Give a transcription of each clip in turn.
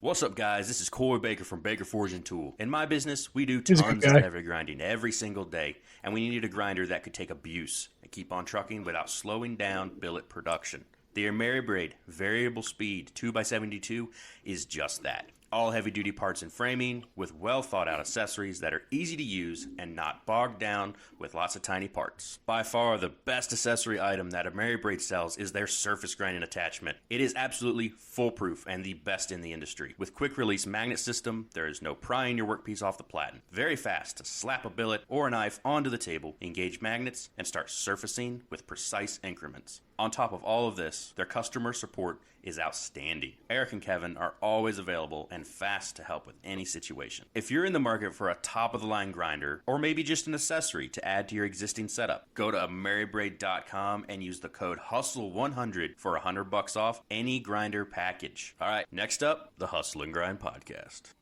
What's up, guys? This is Coy Baker from Baker Forge and Tool. In my business, we do tons of heavy grinding every single day, and we needed a grinder that could take abuse and keep on trucking without slowing down billet production. The ameribrade variable speed 2x72 is just that. All heavy-duty parts and framing with well-thought-out accessories that are easy to use and not bogged down with lots of tiny parts. By far, the best accessory item that ameribrade sells is their surface grinding attachment. It is absolutely foolproof and the best in the industry. With quick-release magnet system, there is no prying your workpiece off the platen. Very fast to slap a billet or a knife onto the table, engage magnets, and start surfacing with precise increments. On top of all of this, their customer support is outstanding. Eric and Kevin are always available and fast to help with any situation. If you're in the market for a top-of-the-line grinder, or maybe just an accessory to add to your existing setup, go to ameribrade.com and use the code HUSTLE100 for $100 off any grinder package. All right, next up, the Hustle and Grind Podcast.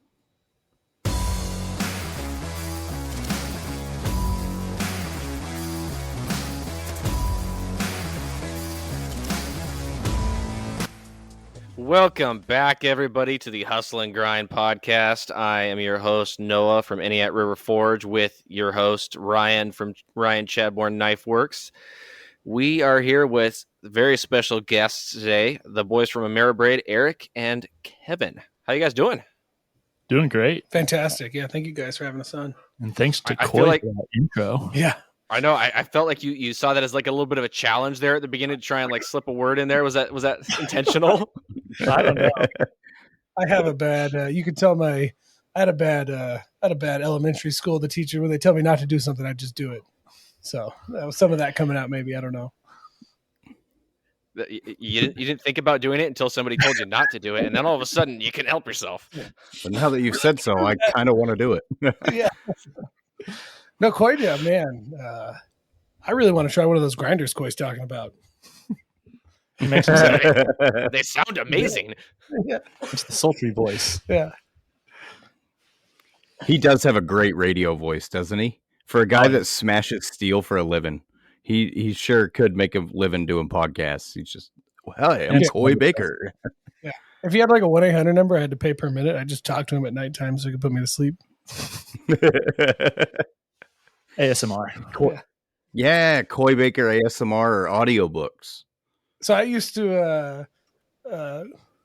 Welcome back, everybody, to the Hustle and Grind podcast. I am your host, Noah from Entiat River Forge, with your host, Ryan from Ryan Chadbourne Knife Works. We are here with very special guests today, the boys from ameribrade, Eric and Kevin. How you guys doing? Doing great. Fantastic. Yeah, thank you guys for having us on. And thanks to I Coy feel like, for that intro. Yeah. I know. I felt like you saw that as like a little bit of a challenge there at the beginning to try and like slip a word in there. Was that intentional? I don't know. I have a bad. You could tell I had a bad elementary school. The teacher, when they tell me not to do something, I just do it. So that was some of that coming out. Maybe, I don't know. You didn't think about doing it until somebody told you not to do it, and then all of a sudden you can help yourself. But now that you've said so, I kind of want to do it. Yeah. No, quite. Yeah, man. I really want to try one of those grinders Coy's talking about. They sound amazing. Yeah. It's the sultry voice. Yeah. He does have a great radio voice, doesn't he? For a guy that smashes steel for a living, he sure could make a living doing podcasts. He's just, well, I'm Coy Baker. Yeah. If he had like a 1-800 number, I had to pay per minute. I just talked to him at nighttime so he could put me to sleep. ASMR. Yeah, Coy Baker ASMR or audiobooks. So I used to,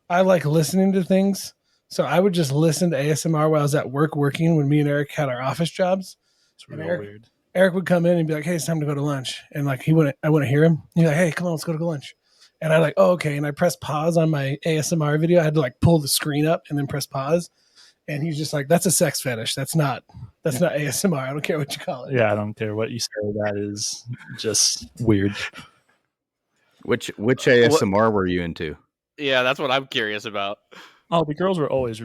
I like listening to things. So I would just listen to ASMR while I was at work working when me and Eric had our office jobs. It's real weird. Eric would come in and be like, "Hey, it's time to go to lunch." And like, I wouldn't hear him. He'd be like, "Hey, come on, let's go to lunch." And I like, "Oh, okay." And I press pause on my ASMR video. I had to like pull the screen up and then press pause. And he's just like, "That's a sex fetish. That's not ASMR. I don't care what you call it." Yeah, I don't care what you say. That is just weird. Which ASMR were you into? Yeah, that's what I'm curious about. Oh, the girls were always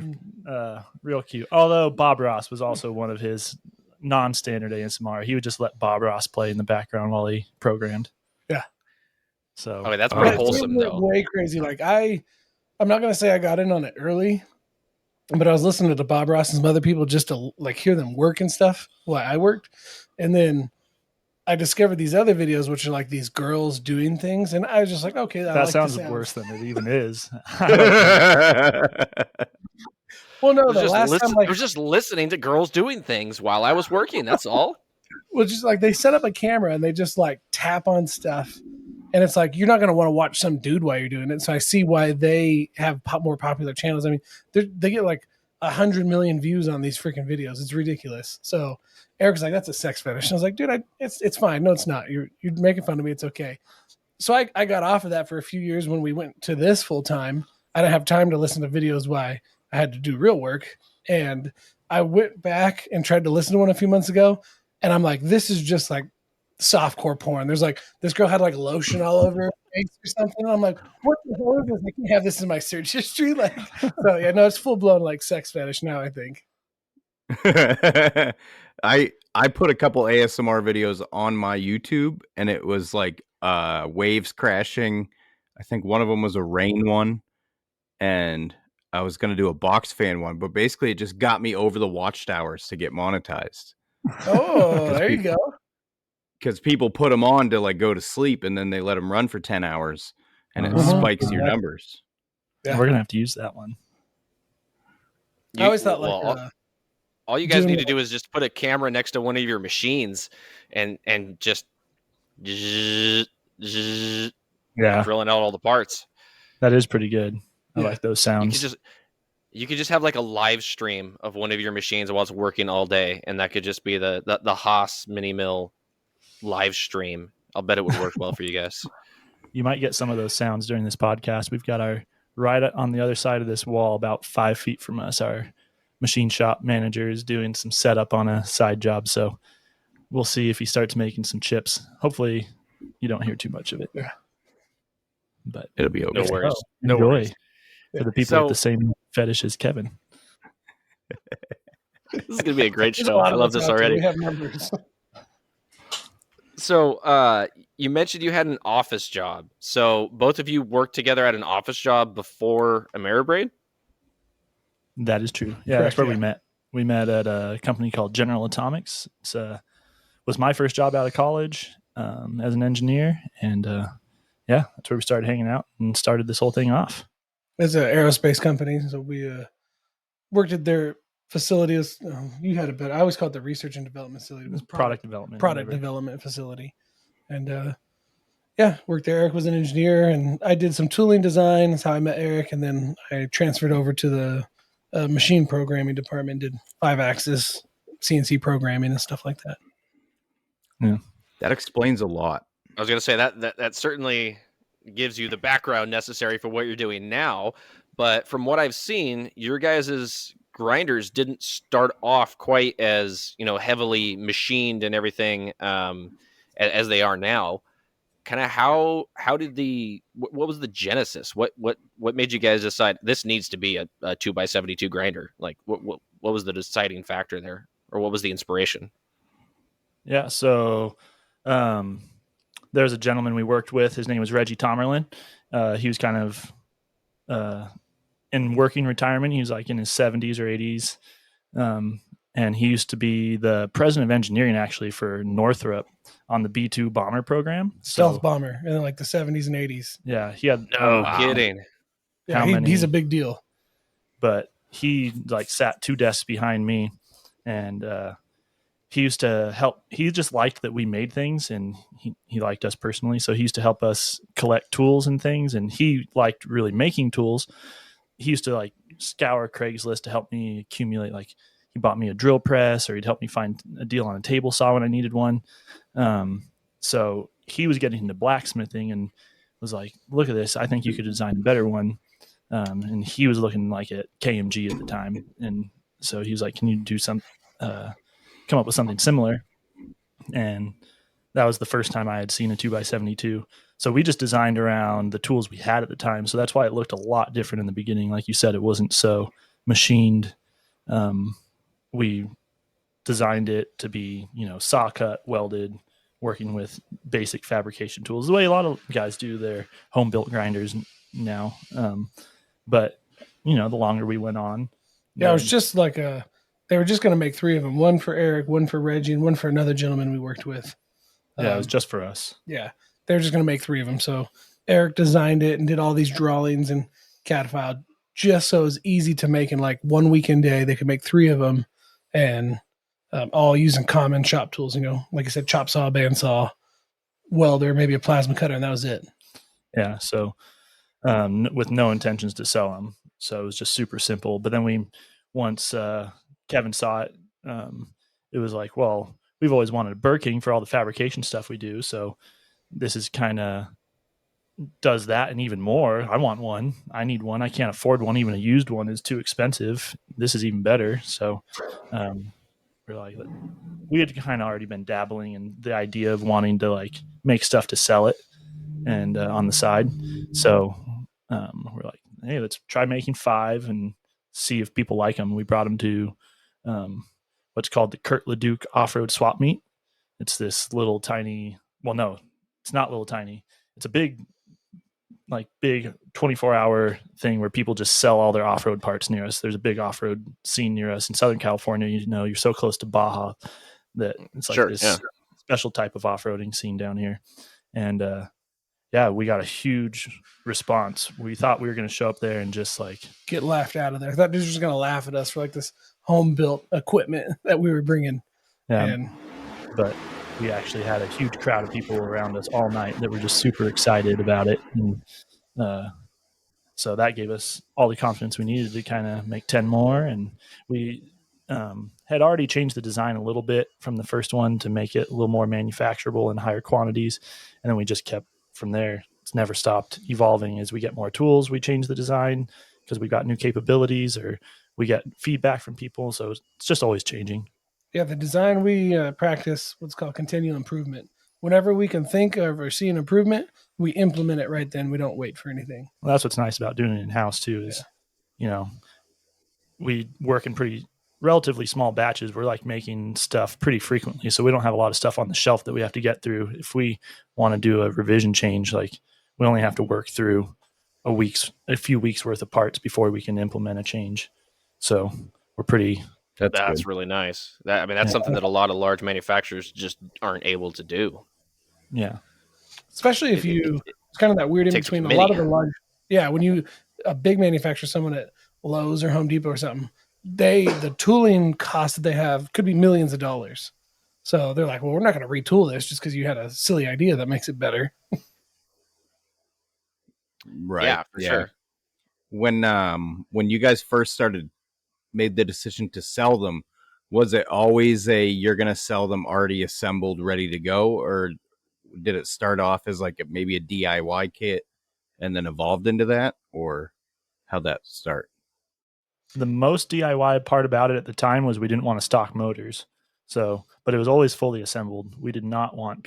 real cute. Although Bob Ross was also one of his non-standard ASMR. He would just let Bob Ross play in the background while he programmed. Yeah. So okay, that's pretty wholesome though. Way crazy. Like I'm not gonna say I got in on it early, but I was listening to Bob Ross and some other people just to like hear them work and stuff while I worked. And then I discovered these other videos, which are like these girls doing things. And I was just like, okay, that like sounds worse than it even is. Well, no, I was just listening to girls doing things while I was working. That's all. Well, just like they set up a camera and they just like tap on stuff. And it's like, you're not going to want to watch some dude while you're doing it. So I see why they have more popular channels. I mean, they get like 100 million views on these freaking videos. It's ridiculous. So Eric's like, "That's a sex fetish." And I was like, "Dude, it's fine. No, it's not. You're making fun of me. It's okay." So I got off of that for a few years. When we went to this full time, I didn't have time to listen to videos while I had to do real work. And I went back and tried to listen to one a few months ago. And I'm like, this is just like softcore porn. There's like, this girl had like lotion all over her face or something. And I'm like, what the hell is this? I can't have this in my search history. Like, so yeah, no, it's full blown like sex fetish now, I think. I put a couple ASMR videos on my YouTube, and it was like waves crashing. I think one of them was a rain one, and I was going to do a box fan one, but basically it just got me over the watchtowers to get monetized. Oh, there you go. Because people put them on to like go to sleep, and then they let them run for 10 hours, and it spikes your numbers. Yeah. We're going to have to use that one. I always thought all you guys need to do is just put a camera next to one of your machines and just drilling out all the parts. That is pretty good. I like those sounds. You could just have like a live stream of one of your machines while it's working all day, and that could just be the Haas mini mill live stream. I'll bet it would work well for you guys. You might get some of those sounds during this podcast. We've got our right on the other side of this wall, about 5 feet from us, our machine shop manager is doing some setup on a side job. So we'll see if he starts making some chips. Hopefully you don't hear too much of it. Yeah. But it'll be okay. No worries. No worries. Yeah. For the people with the same fetish as Kevin. This is going to be a great show. I love this already. We have numbers. So you mentioned you had an office job. So both of you worked together at an office job before ameribrade? That is true. Yeah, that's where we met. We met at a company called General Atomics. It's was my first job out of college as an engineer. And that's where we started hanging out and started this whole thing off. It's an aerospace company. So we worked at their facilities. You had a bit. I always call it the research and development facility. It was product development. Product development facility. And worked there. Eric was an engineer, and I did some tooling design. That's how I met Eric. And then I transferred over to the machine programming department, did 5-axis CNC programming and stuff like that. Yeah. That explains a lot. I was going to say that certainly gives you the background necessary for what you're doing now. But from what I've seen, your guys' grinders didn't start off quite as, heavily machined and everything as they are now. Kind of how did what was the genesis? What made you guys decide this needs to be a 2x72 grinder? Like what was the deciding factor there, or what was the inspiration? Yeah. So, there's a gentleman we worked with. His name was Reggie Tomerlin. He was kind of in working retirement. He was like in his 70s or 80s. And he used to be the president of engineering actually for Northrop on the B-2 bomber program. Stealth bomber in like the 70s and 80s. Yeah. He had kidding. Yeah, he's a big deal. But he like sat 2 desks behind me, and he used to help. He just liked that we made things, and he liked us personally. So he used to help us collect tools and things, and he liked really making tools. He used to like scour Craigslist to help me accumulate, like he bought me a drill press, or he'd help me find a deal on a table saw when I needed one. So he was getting into blacksmithing and was like, look at this. I think you could design a better one. And he was looking like at KMG at the time. And so he was like, can you do come up with something similar? And that was the first time I had seen a 2x72. So we just designed around the tools we had at the time. So that's why it looked a lot different in the beginning. Like you said, it wasn't so machined. We designed it to be, saw cut, welded, working with basic fabrication tools, the way a lot of guys do their home built grinders now. But the longer we went on. Yeah, it was just like they were just going to make 3 of them, one for Eric, one for Reggie, and one for another gentleman we worked with. Yeah, it was just for us. Yeah, they were just going to make 3 of them. So Eric designed it and did all these drawings and CAD filed just so it was easy to make in like one weekend day. They could make 3 of them, and all using common shop tools, like I said, chop saw, bandsaw, welder, maybe a plasma cutter, and that was it. Yeah. So with no intentions to sell them. So it was just super simple. But then once Kevin saw it, it was like, well, we've always wanted a Birking for all the fabrication stuff we do. So this is kind of does that and even more. I want one. I need one. I can't afford one. Even a used one is too expensive. This is even better. So we're like, we had kind of already been dabbling in the idea of wanting to like make stuff to sell it and on the side. So we're like, hey, let's try making 5 and see if people like them. We brought them to what's called the Kurt LeDuc off-road swap meet. It's this little tiny, well, no, it's not little tiny. It's a big 24-hour thing where people just sell all their off-road parts near us. There's a big off-road scene near us in Southern California. You're so close to Baja that it's like special type of off-roading scene down here. And yeah, we got a huge response. We thought we were going to show up there and just like get laughed out of there. I thought dudes were just going to laugh at us for like this home built equipment that we were bringing. And but we actually had a huge crowd of people around us all night that were just super excited about it. And so that gave us all the confidence we needed to kind of make 10 more. And we had already changed the design a little bit from the first one to make it a little more manufacturable in higher quantities. And then we just kept from there. It's never stopped evolving. As we get more tools, we change the design because we got new capabilities or we get feedback from people. So it's just always changing. Yeah, the design we practice what's called continual improvement. Whenever we can think of or see an improvement, we implement it right then. We don't wait for anything. Well, that's what's nice about doing it in-house too is, we work in pretty relatively small batches. We're like making stuff pretty frequently. So we don't have a lot of stuff on the shelf that we have to get through. If we want to do a revision change, like we only have to work through a few weeks worth of parts before we can implement a change. So we're pretty... That's really nice. That's something that a lot of large manufacturers just aren't able to do. Yeah. Especially if it's kind of that weird in between. A lot of the large, when a big manufacturer, someone at Lowe's or Home Depot or something, the tooling costs that they have could be millions of dollars. So they're like, well, we're not going to retool this just because you had a silly idea that makes it better. Right. Yeah, for sure. When you guys first made the decision to sell them, was it always you're going to sell them already assembled, ready to go? Or did it start off as like maybe a DIY kit and then evolved into that? Or how'd that start? The most DIY part about it at the time was we didn't want to stock motors. So, but it was always fully assembled. We did not want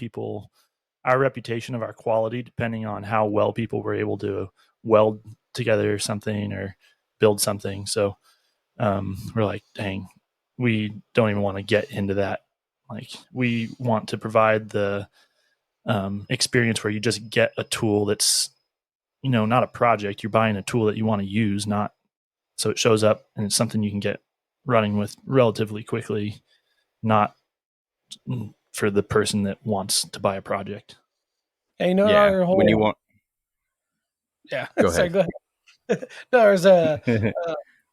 our reputation of our quality, depending on how well people were able to weld together something or build something. So we're like, dang, we don't even want to get into that. Like, we want to provide the experience where you just get a tool that's, not a project. You're buying a tool that you want to use, not so it shows up and it's something you can get running with relatively quickly, not for the person that wants to buy a project. Hey, our whole... when you want... Yeah. Go ahead. Go ahead. No, there's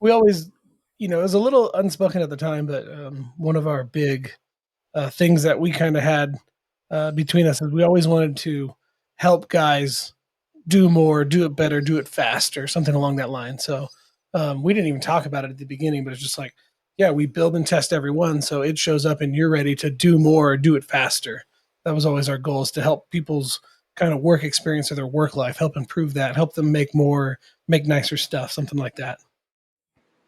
we always, it was a little unspoken at the time, but one of our big things that we kind of had between us is we always wanted to help guys do more, do it better, do it faster, something along that line. So we didn't even talk about it at the beginning, but it's just like, yeah, we build and test every one. So it shows up and you're ready to do more, do it faster. That was always our goal, is to help people's kind of work experience or their work life, help improve that, help them make more, make nicer stuff, something like that.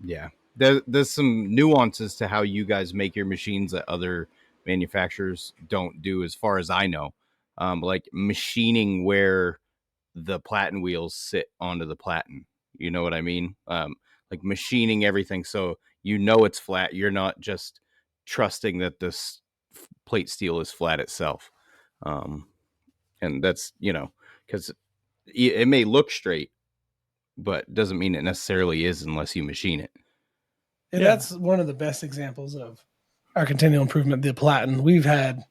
Yeah. There's some nuances to how you guys make your machines that other manufacturers don't do, as far as I know. Like machining where the platen wheels sit onto the platen. You know what I mean? Like machining everything so it's flat. You're not just trusting that this plate steel is flat itself. And that's, because it may look straight, but doesn't mean it necessarily is unless you machine it. And that's one of the best examples of our continual improvement, the platen. We've had,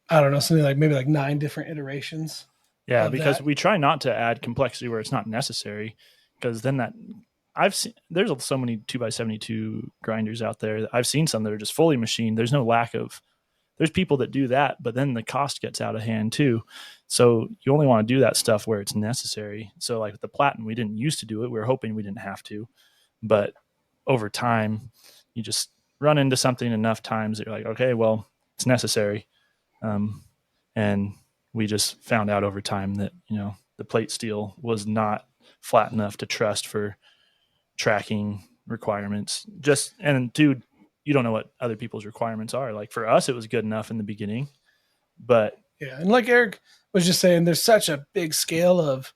I don't know, something like maybe like 9 different iterations. Yeah, because we try not to add complexity where it's not necessary, because then there's so many 2x72 grinders out there. I've seen some that are just fully machined. There's no lack of, there's people that do that, but then the cost gets out of hand too. So you only want to do that stuff where it's necessary. So like with the platen, we didn't used to do it. We were hoping we didn't have to, but over time, you just run into something enough times that you're like, okay, well, it's necessary. And we just found out over time that, the plate steel was not flat enough to trust for tracking requirements. And dude, you don't know what other people's requirements are. Like for us, it was good enough in the beginning, but yeah. And like Eric was just saying, there's such a big scale of,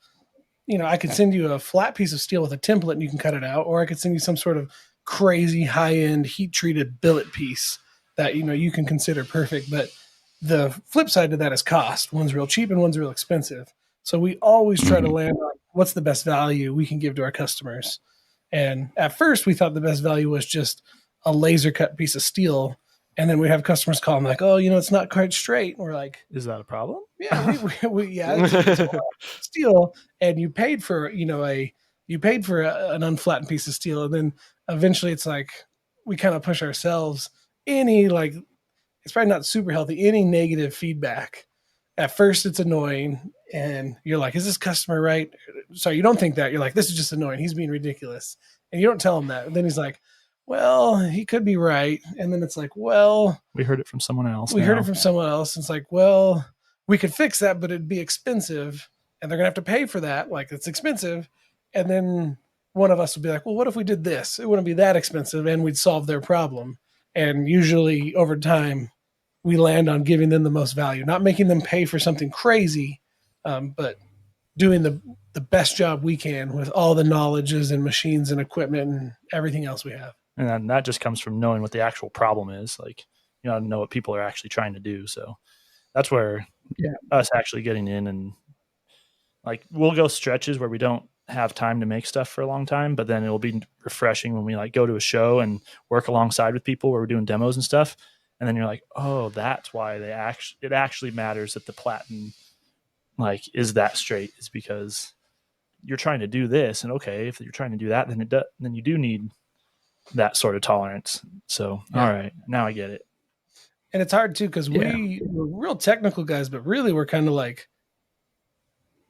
I could send you a flat piece of steel with a template and you can cut it out, or I could send you some sort of crazy high-end heat-treated billet piece that, you can consider perfect. But the flip side to that is cost. One's real cheap and one's real expensive. So we always try to land on what's the best value we can give to our customers. And at first we thought the best value was just a laser cut piece of steel. And then we have customers call them like, oh, it's not quite straight. And we're like, Is that a problem? yeah, it's steel, and you paid for an unflattened piece of steel, and then eventually it's like we kind of push ourselves. It's probably not super healthy. Any negative feedback, at first it's annoying, and you're like, is this customer right? Sorry, you don't think that. You're like, this is just annoying. He's being ridiculous, and you don't tell him that. And then he's like, well, he could be right. And then it's like, well, we heard it from someone else. Heard it from someone else. It's like, well, we could fix that, but it'd be expensive, and they're gonna have to pay for that. Like, it's expensive. And then one of us would be like, well, what if we did this? It wouldn't be that expensive, and we'd solve their problem. And usually over time, we land on giving them the most value, not making them pay for something crazy, but doing the best job we can with all the knowledges and machines and equipment and everything else we have. And then that just comes from knowing what the actual problem is. Like, you got to know what people are actually trying to do. So that's where us actually getting in, and like, we'll go stretches where we don't have time to make stuff for a long time, but then it'll be refreshing when we like go to a show and work alongside with people where we're doing demos and stuff. And then you're like, oh, that's why it actually matters that the platen like is that straight, is because you're trying to do this. And okay, if you're trying to do that, then you do need that sort of tolerance. So, all right, now I get it. And it's hard too, because we're real technical guys, but really we're kind of like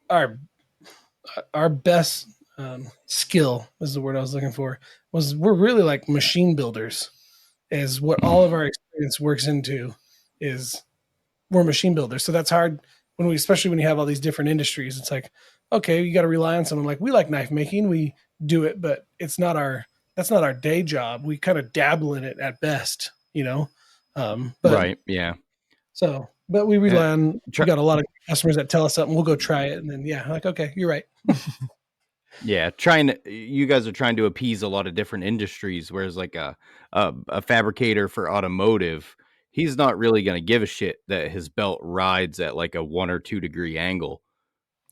our best skill is the word I was looking for. We're really like machine builders, is what all of our experience works into. Is we're machine builders. So that's hard especially when you have all these different industries. It's like, okay, you got to rely on someone. Like, we like knife making, we do it, but that's not our day job. We kind of dabble in it at best, but, right. Yeah. So, but we rely on, we got a lot of customers that tell us something, we'll go try it. And then, like, okay, you're right. Yeah. You guys are trying to appease a lot of different industries, whereas like a fabricator for automotive, he's not really going to give a shit that his belt rides at like a 1 or 2 degree angle.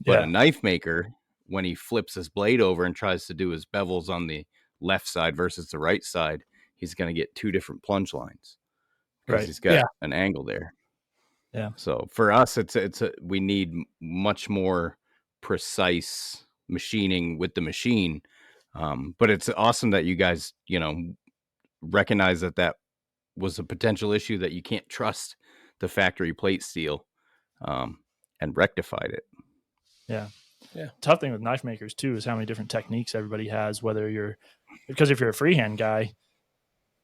But a knife maker, when he flips his blade over and tries to do his bevels on the left side versus the right side, he's going to get 2 different plunge lines because he's got an angle there. Yeah. So for us, we need much more precise machining with the machine. But it's awesome that you guys, recognize that was a potential issue, that you can't trust the factory plate steel, and rectified it. Yeah. Tough thing with knife makers too is how many different techniques everybody has. Because if you're a freehand guy,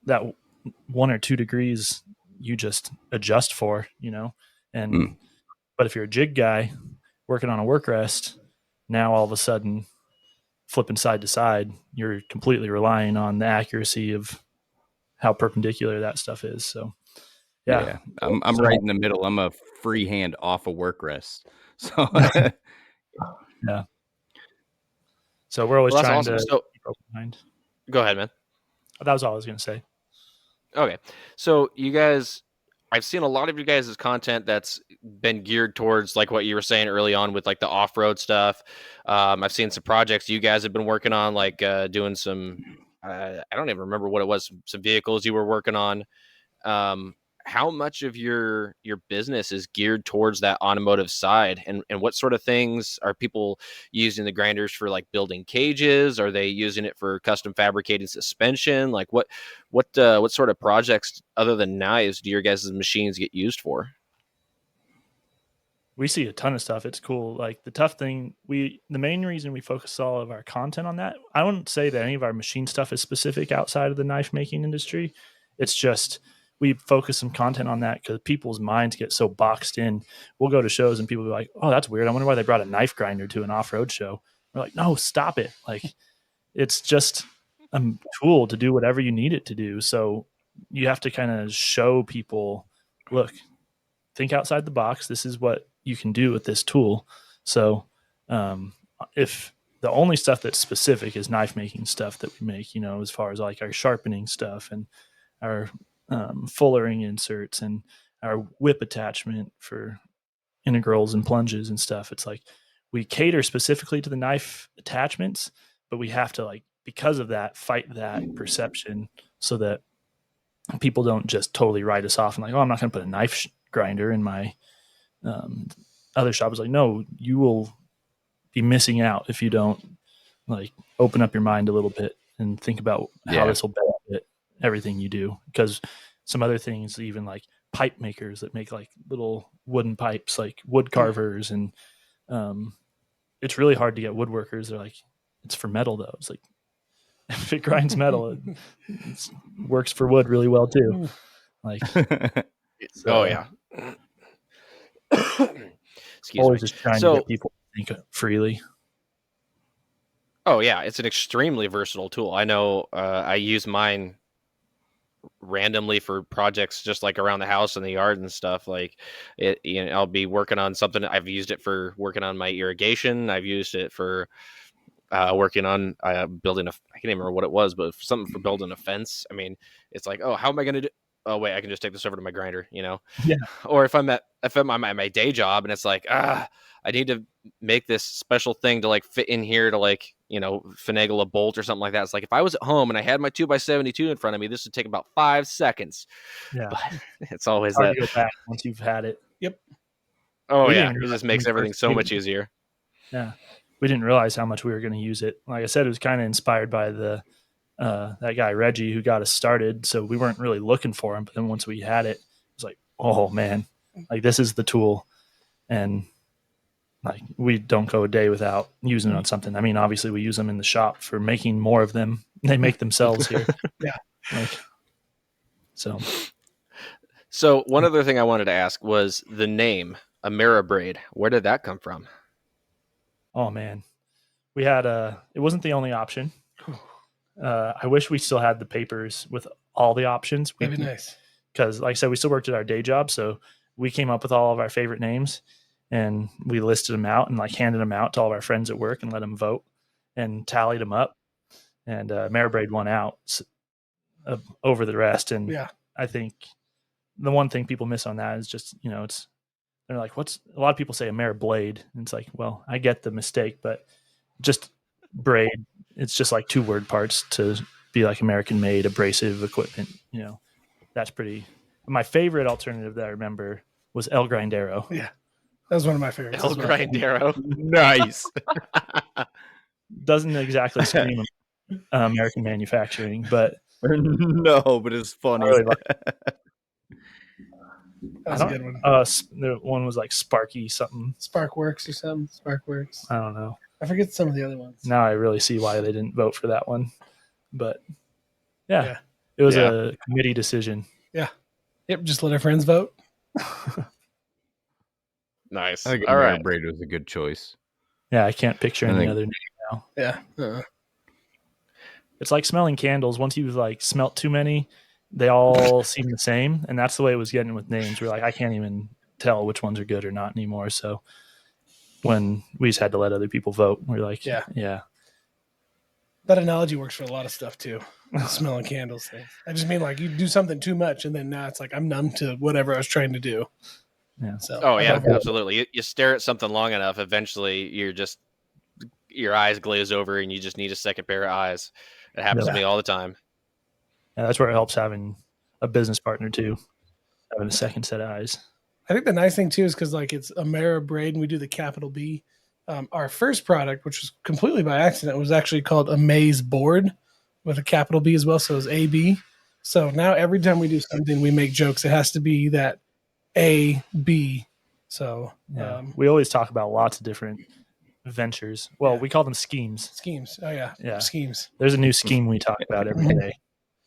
that 1 or 2 degrees you just adjust for, but if you're a jig guy working on a work rest, now all of a sudden flipping side to side, you're completely relying on the accuracy of how perpendicular that stuff is. So I'm right in the middle. I'm a freehand off a work rest. So yeah. So we're always trying to keep open mind. Go ahead, man. That was all I was going to say. Okay. So you guys, I've seen a lot of you guys' content that's been geared towards like what you were saying early on with like the off-road stuff. I've seen some projects you guys have been working on, like doing some, I don't even remember what it was, some vehicles you were working on. How much of your business is geared towards that automotive side, and what sort of things are people using the grinders for? Like building cages? Are they using it for custom fabricating suspension? Like what sort of projects other than knives do your guys' machines get used for? We see a ton of stuff. It's cool. Like the tough thing, the main reason we focus all of our content on that, I wouldn't say that any of our machine stuff is specific outside of the knife making industry. It's just, we focus some content on that because people's minds get so boxed in. We'll go to shows and people will be like, oh, that's weird. I wonder why they brought a knife grinder to an off-road show. We're like, no, stop it. Like, it's just a tool to do whatever you need it to do. So you have to kind of show people, look, think outside the box. This is what you can do with this tool. So if the only stuff that's specific is knife making stuff that we make, as far as like our sharpening stuff and our fullering inserts and our whip attachment for integrals and plunges and stuff. It's like we cater specifically to the knife attachments, but we have to, like, because of that, fight that perception so that people don't just totally write us off and like, oh, I'm not going to put a knife grinder in my other shop. Is like, no, you will be missing out if you don't like open up your mind a little bit and think about how this will benefit everything you do. Because some other things, even like pipe makers that make like little wooden pipes, like wood carvers, and it's really hard to get woodworkers. They're like, it's for metal though. It's like, if it grinds metal, it works for wood really well too. Like, oh yeah. Excuse always me. just trying to get people to think freely. Oh yeah, it's an extremely versatile tool. I know I use mine randomly for projects just like around the house and the yard and stuff. Like it, I'll be working on something. I've used it for working on my irrigation. I've used it for working on building I can't even remember what it was, but something for building a fence. I mean, it's like, oh, how am I going to do? Oh wait, I can just take this over to my grinder, Yeah. Or if I'm at my day job and it's like, I need to make this special thing to like fit in here to like, finagle a bolt or something like that. It's like if I was at home and I had my 2x72 in front of me, this would take about 5 seconds. Yeah, but it's always it's hard that. to go back once you've had it. Yep. Oh yeah, it just makes everything so much easier. Yeah, we didn't realize how much we were going to use it. Like I said, it was kind of inspired by that guy Reggie who got us started. So we weren't really looking for him, but then once we had it, it was like, oh man, like this is the tool, and like we don't go a day without using it on something. I mean, obviously we use them in the shop for making more of them. They make themselves here. Yeah. Like, so one other thing I wanted to ask was the name ameribrade. Where did that come from? Oh man, we had it wasn't the only option. I wish we still had the papers with all the options. That'd be nice. Because like I said, we still worked at our day job. So we came up with all of our favorite names and we listed them out and like handed them out to all of our friends at work and let them vote and tallied them up. And ameribrade won out over the rest. And I think the one thing people miss on that is just, they're like, a lot of people say ameriblade. And it's like, well, I get the mistake, but just braid, it's just like 2 word parts to be like American made abrasive equipment. That's pretty. My favorite alternative that I remember was El Grindero. Yeah, that was one of my favorites. El Grindero. Nice. Doesn't exactly scream American manufacturing, but no, but it's funny. Really like That's a good one. The one was like Sparky something. Sparkworks or something. Sparkworks. I don't know. I forget some of the other ones. Now I really see why they didn't vote for that one. But yeah. It was a committee decision. Yeah. Yep. Just let our friends vote. Nice. I think all right. Braid was a good choice. Yeah, I can't picture any other name now. Yeah. It's like smelling candles. Once you've like smelt too many, they all seem the same. And that's the way it was getting with names. We're like, I can't even tell which ones are good or not anymore. So when we just had to let other people vote, we're like, yeah. That analogy works for a lot of stuff too. Smelling candles thing. I just mean like you do something too much and then now it's like I'm numb to whatever I was trying to do. Yeah. So absolutely. You stare at something long enough, eventually your eyes glaze over and you just need a second pair of eyes. It happens to me all the time. Yeah, that's where it helps having a business partner too, having a second set of eyes. I think the nice thing too is because like it's ameribrade and we do the capital B. Our first product, which was completely by accident, was actually called Amaze Board with a capital B as well. So it was AB. So now every time we do something, we make jokes. It has to be that A, B. So we always talk about lots of different ventures. Well, we call them schemes. Schemes. Oh, yeah. Schemes. There's a new scheme we talk about every day.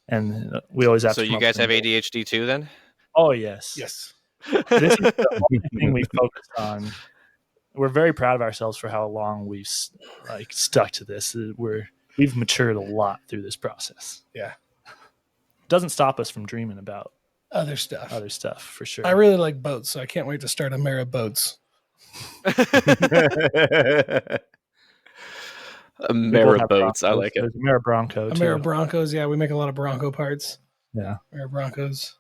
And we always have So you guys have ADHD too then? Oh, yes. Yes. This is the only thing we focused on. We're very proud of ourselves for how long we've like stuck to this. We've matured a lot through this process. Yeah. Doesn't stop us from dreaming about other stuff for sure. I really like boats, so I can't wait to start Ameriboats. Ameriboats, I like it. There's Ameribronco too. Ameribroncos, yeah, we make a lot of Bronco parts. Yeah. Ameribroncos.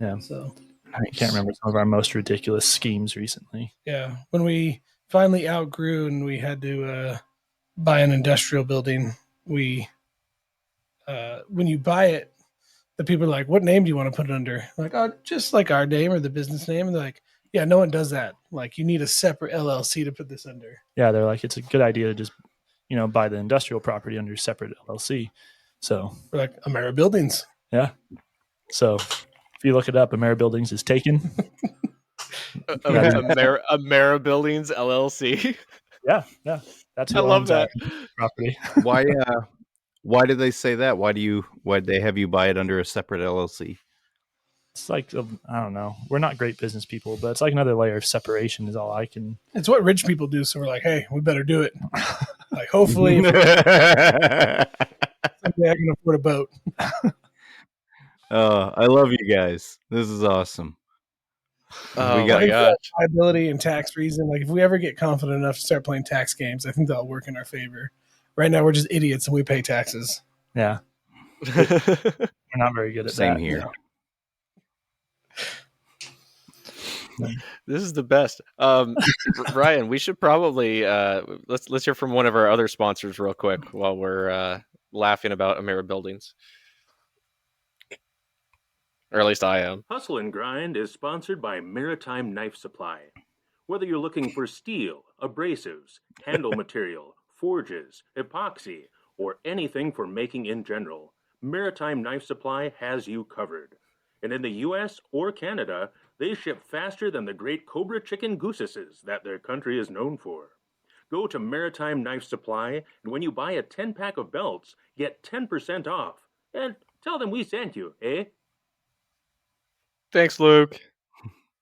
Yeah. So I can't remember some of our most ridiculous schemes recently. Yeah. When we finally outgrew and we had to buy an industrial building, when you buy it, the people are like, what name do you want to put it under? I'm like, oh, just like our name or the business name. And they're like, yeah, no one does that. Like, you need a separate LLC to put this under. Yeah, they're like, it's a good idea to just, buy the industrial property under separate LLC. So we're like, AmeriBuildings. Yeah. So if you look it up, AmeriBuildings is taken. AmeriBuildings LLC. Yeah. That's who I love owns that property. Why did they say that? Why did they have you buy it under a separate LLC? It's like, I don't know. We're not great business people, but it's like another layer of separation is all I can. It's what rich people do. So we're like, hey, we better do it. Like, hopefully someday I can afford a boat. I love you guys. This is awesome. Oh my gosh. Liability and tax reason. Like, if we ever get confident enough to start playing tax games, I think that'll work in our favor. Right now, we're just idiots and we pay taxes. Yeah. We're not very good at Same that. here. This is the best. Ryan, we should probably let's hear from one of our other sponsors real quick while we're laughing about AmeriBuildings. Or at least I am. Hustle and Grind is sponsored by Maritime Knife Supply. Whether you're looking for steel, abrasives, handle material, forges, epoxy, or anything for making in general, Maritime Knife Supply has you covered. And in the US or Canada, they ship faster than the great Cobra chicken goosesses that their country is known for. Go to Maritime Knife Supply, and when you buy a 10-pack of belts, get 10% off. And tell them we sent you, eh? Thanks, Luke.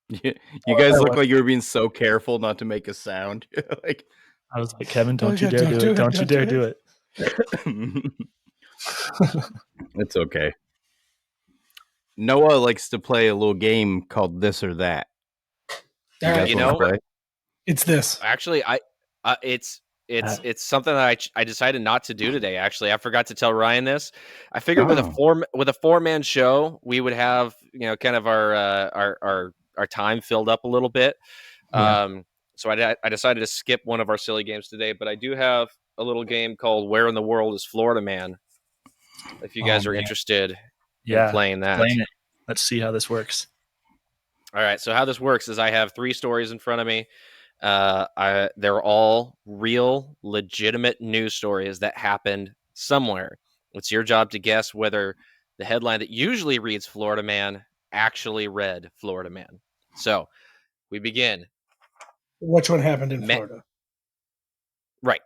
You guys look like you were being so careful not to make a sound. Like, I was like, Kevin, don't you dare do it. Don't you dare do it. It's okay. Noah likes to play a little game called This or That. You know, play? It's this. Actually, it's something that I decided not to do today. Actually, I forgot to tell Ryan this. I figured with a 4-man show, we would have kind of our time filled up a little bit. Yeah. So I decided to skip one of our silly games today, but I do have a little game called Where in the World is Florida Man? If you guys are interested in playing that. Playing it. Let's see how this works. All right. So how this works is I have 3 stories in front of me. They're all real, legitimate news stories that happened somewhere. It's your job to guess whether the headline that usually reads Florida Man actually read Florida Man. So we begin. Which one happened in Florida? Right.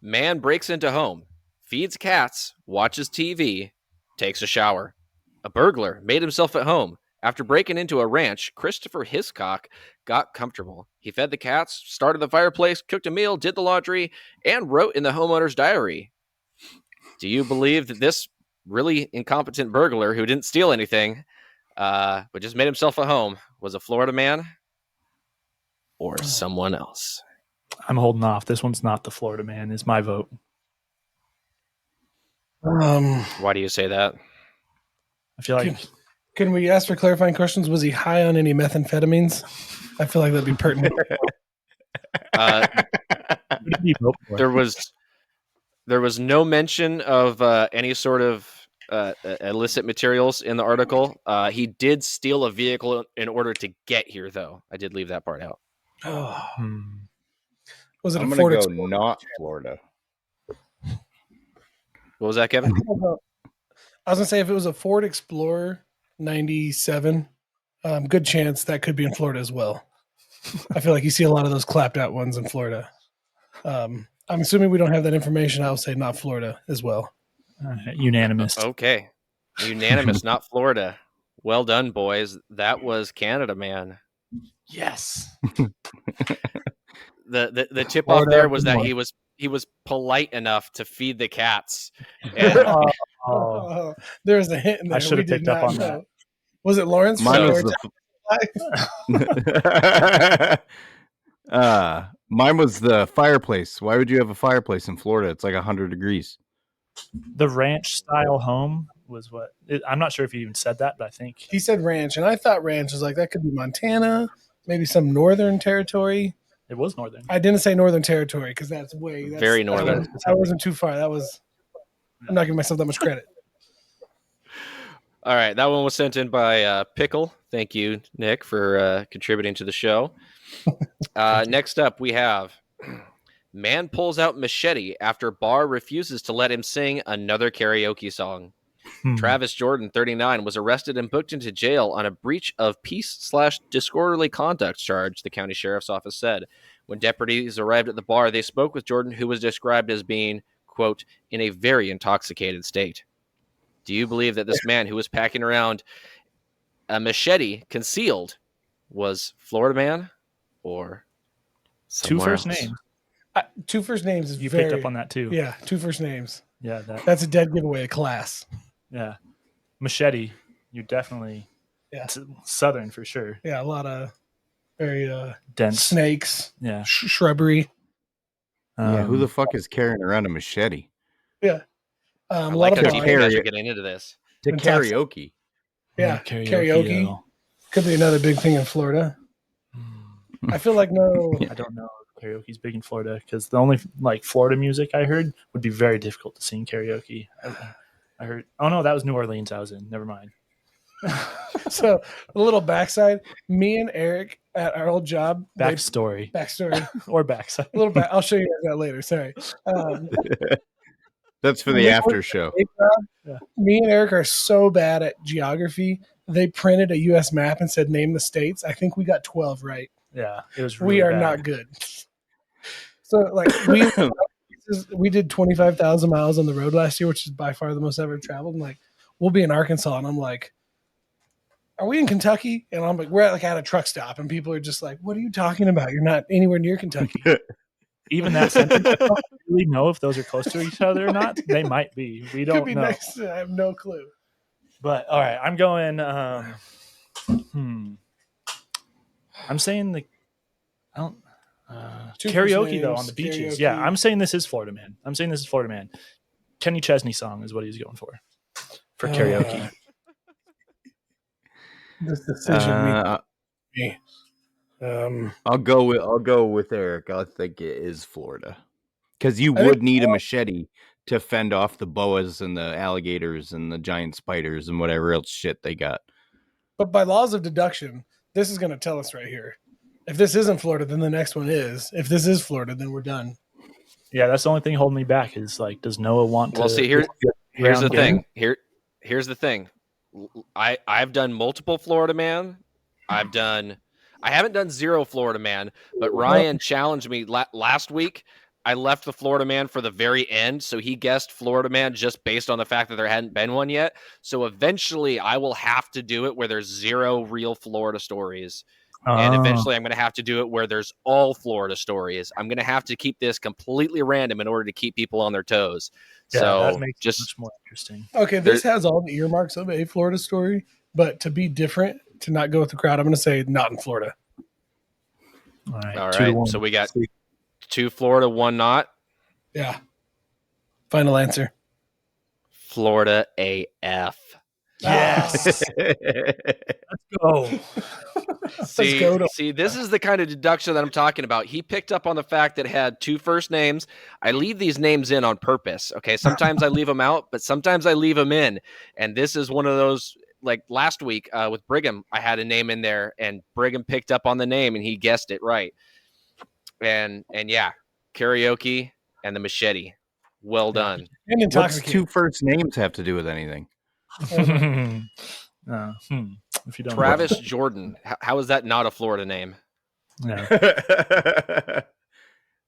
Man breaks into home, feeds cats, watches TV, takes a shower. A burglar made himself at home. After breaking into a ranch, Christopher Hiscock got comfortable. He fed the cats, started the fireplace, cooked a meal, did the laundry, and wrote in the homeowner's diary. Do you believe that this really incompetent burglar who didn't steal anything, but just made himself at home, was a Florida man or someone else? I'm holding off. This one's not the Florida Man, is my vote. Why do you say that? I feel like... Can we ask for clarifying questions? Was he high on any methamphetamines? I feel like that'd be pertinent. There was no mention of any sort of illicit materials in the article. He did steal a vehicle in order to get here, though. I did leave that part out. Was it I'm a going Ford to go Explorer? not Florida. What was that, Kevin? I was going to say if it was a Ford Explorer 97, good chance that could be in Florida as well. I feel like you see a lot of those clapped out ones in Florida. I'm assuming we don't have that information. I'll say not Florida as well. Unanimous. Okay. Unanimous, not Florida. Well done, boys. That was Canada Man. Yes. The tip off there was that he was polite enough to feed the cats. And, there's a hint in there. I should have picked up on that. Was it Lawrence? Mine was the fireplace. Why would you have a fireplace in Florida? It's like 100 degrees. The ranch style home was what I'm not sure if he even said that, but I think he said ranch, and I thought ranch was like that could be Montana, maybe some northern territory. It was northern. I didn't say northern territory because that's very northern. I wasn't too far. I'm not giving myself that much credit. All right, that one was sent in by Pickle. Thank you, Nick, for contributing to the show. Next up, we have man pulls out machete after bar refuses to let him sing another karaoke song. Travis Jordan, 39, was arrested and booked into jail on a breach of peace/disorderly conduct charge, the county sheriff's office said. When deputies arrived at the bar, they spoke with Jordan, who was described as being, quote, in a very intoxicated state. Do you believe that this man who was packing around a machete concealed was Florida man or Two first else? names. Two first names is You very, picked up on that too. Yeah, two first names. Yeah, That's a dead giveaway of class. yeah. Machete, you definitely southern for sure. Yeah, a lot of very Dense snakes. Yeah, shrubbery. Yeah, who the fuck is carrying around a machete? Yeah, I like how deep you guys are getting into this. To karaoke. Yeah, karaoke. Could be another big thing in Florida. I feel like I don't know if karaoke's big in Florida because the only like Florida music I heard would be very difficult to sing karaoke. I heard. Oh no, that was New Orleans. I was in. Never mind. So a little backside. Me and Eric at our old job. Backstory or backside. A little back. I'll show you guys that later. Sorry. That's for the after show. Me and Eric are so bad at geography. They printed a U.S. map and said, name the states. I think we got 12 right. Yeah, it was really we are bad. not good. So, like, we did 25,000 miles on the road last year, which is by far the most ever traveled. And, like, we'll be in Arkansas, and I'm like, are we in Kentucky? And I'm like, we're at a truck stop, and people are just like, what are you talking about? You're not anywhere near Kentucky. Even that sentence, I don't really know if those are close to each other or not. They might be. We don't know. Next, I have no clue. But all right, I'm going. I'm saying I don't. Karaoke though on the beaches. Karaoke. Yeah, I'm saying this is Florida man. Kenny Chesney song is what he's going for karaoke. This decision. I'll go with Eric. I think it is Florida because you would need a machete to fend off the boas and the alligators and the giant spiders and whatever else shit they got. But by laws of deduction, this is going to tell us right here. If this isn't Florida, then the next one is. If this is Florida, then we're done. Yeah, that's the only thing holding me back is like, does Noah want to? Well, see, here's the thing. Here's the thing. I've done multiple Florida man. I haven't done zero Florida man, but Ryan challenged me last week. I left the Florida man for the very end, so he guessed Florida man just based on the fact that there hadn't been one yet. So eventually I will have to do it where there's zero real Florida stories. And eventually I'm going to have to do it where there's all Florida stories. I'm going to have to keep this completely random in order to keep people on their toes. Yeah, so that makes just it much more interesting. Okay, this has all the earmarks of a Florida story, but to be different, to not go with the crowd, I'm going to say not in Florida. All right. All right. So we got 2 Florida, 1 not. Yeah. Final answer. Florida AF. Yes. Let's go. See, this is the kind of deduction that I'm talking about. He picked up on the fact that it had 2 first names. I leave these names in on purpose. Okay. Sometimes I leave them out, but sometimes I leave them in. And this is one of those, like last week with Brigham, I had a name in there and Brigham picked up on the name and he guessed it right. And yeah, karaoke and the machete. Well done. And what's 2 first names have to do with anything? If you don't Travis Jordan. How is that not a Florida name? Yeah.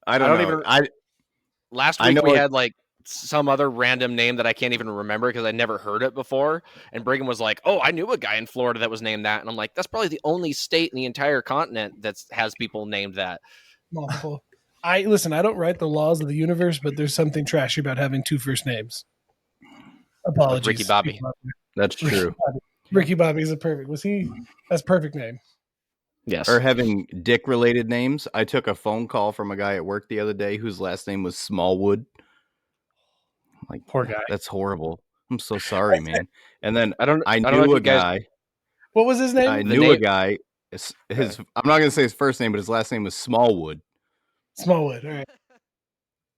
I don't know. Last week we had like some other random name that I can't even remember because I never heard it before. And Brigham was like, oh, I knew a guy in Florida that was named that. And I'm like, that's probably the only state in the entire continent that has people named that. Multiple. I don't write the laws of the universe, but there's something trashy about having 2 first names. Apologies. Like Ricky Bobby. That's true. Ricky Bobby is that's perfect name. Yes. Or having dick related names. I took a phone call from a guy at work the other day whose last name was Smallwood. Like, poor guy. That's horrible. I'm so sorry, man. And then I knew know a guy. What was his name? I knew a guy. I'm not going to say his first name, but his last name was Smallwood. Smallwood. All right.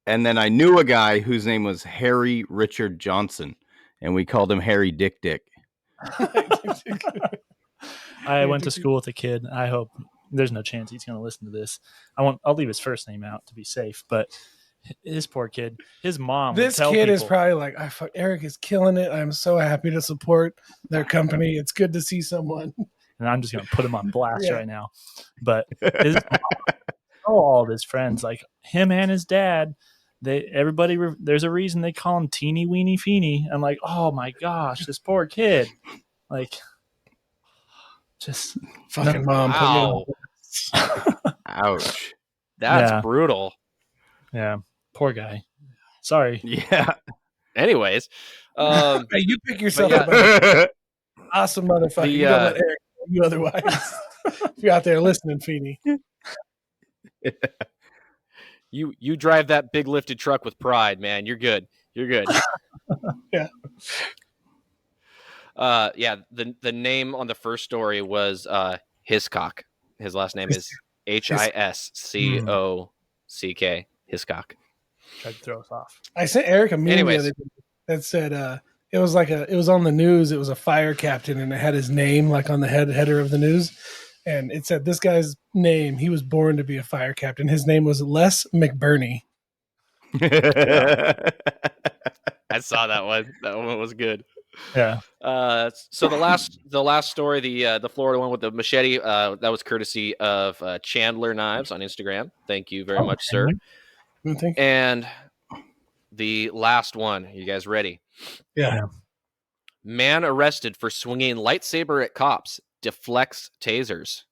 And then I knew a guy whose name was Harry Richard Johnson, and we called him Harry Dick Dick. I went to school with a kid. I hope there's no chance he's going to listen to this. I'll leave his first name out to be safe, but his poor kid, his mom. This kid is probably like, Eric is killing it. I'm so happy to support their company. It's good to see someone. And I'm just going to put him on blast right now. But his mom, all of his friends, like him and his dad, there's a reason they call him Teeny Weeny Feeny. I'm like, oh my gosh, this poor kid. Like, just fucking mom. Wow. Ouch. That's brutal. Yeah. Poor guy. Sorry. Yeah. Anyways. Hey, you pick yourself up. Awesome motherfucker. You don't let Eric tell you otherwise. If you're out there listening, Feeny. You drive that big lifted truck with pride, man. You're good. You're good. Yeah. The name on the first story was Hiscock. His last name is Hiscock. Hiscock. Tried to throw us off. I sent Eric a meme the other day that said it was on the news. It was a fire captain and it had his name like on the header of the news. And it said this guy's name, he was born to be a fire captain. His name was Les McBurney. I saw that one. That one was good. Yeah. So the last story, the Florida one with the machete, that was courtesy of Chandler Knives on Instagram. Thank you very much, sir. And the last one, you guys ready? Yeah. Man arrested for swinging lightsaber at cops, deflects tasers.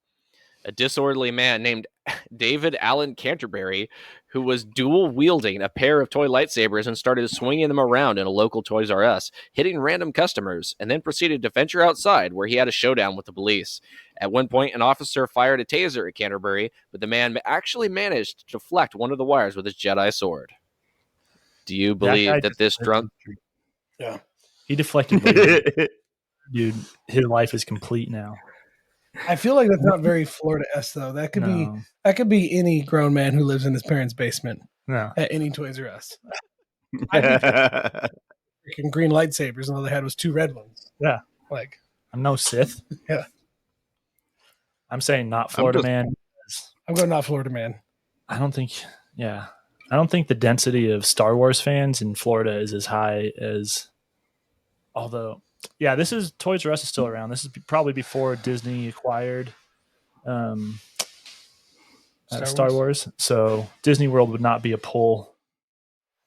A disorderly man named David Allen Canterbury, who was dual wielding a pair of toy lightsabers and started swinging them around in a local Toys R Us, hitting random customers, and then proceeded to venture outside where he had a showdown with the police. At one point, an officer fired a taser at Canterbury, but the man actually managed to deflect one of the wires with his Jedi sword. Do you believe that this drunk... Yeah. He deflected. Dude, his life is complete now. I feel like that's not very Florida-esque, though. That could be any grown man who lives in his parents' basement at any Toys R Us. Freaking green lightsabers, and all they had was 2 red ones. Yeah. Like, I'm no Sith. Yeah. I'm saying not Florida man. I'm going not Florida man. I don't think the density of Star Wars fans in Florida is as high as, although, yeah, this is Toys R Us is still around. This is probably before Disney acquired Star Wars. So Disney World would not be a pull.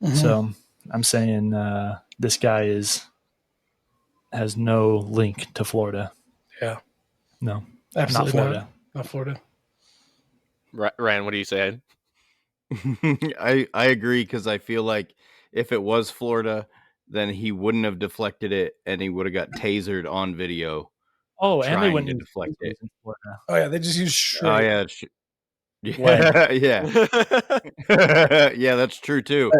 Mm-hmm. So I'm saying this guy has no link to Florida. Yeah. No. Absolutely not Florida. Not Florida. Ryan, what are you saying? I agree, because I feel like if it was Florida, then he wouldn't have deflected it, and he would have got tasered on video. Oh, and they wouldn't deflect it. In Florida. Oh yeah, they just use straight. Oh yeah, yeah. Yeah, that's true too.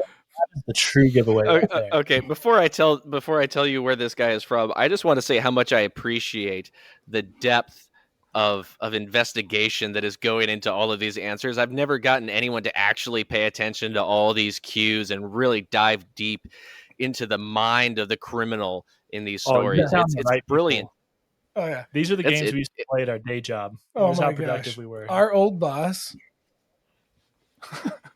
The true giveaway. Okay, before I tell you where this guy is from, I just want to say how much I appreciate the depth of investigation that is going into all of these answers. I've never gotten anyone to actually pay attention to all these cues and really dive deep into the mind of the criminal in these stories. It's right, brilliant. Oh yeah, these are the games we used to play at our day job. Oh my how productive gosh, we were. Our old boss,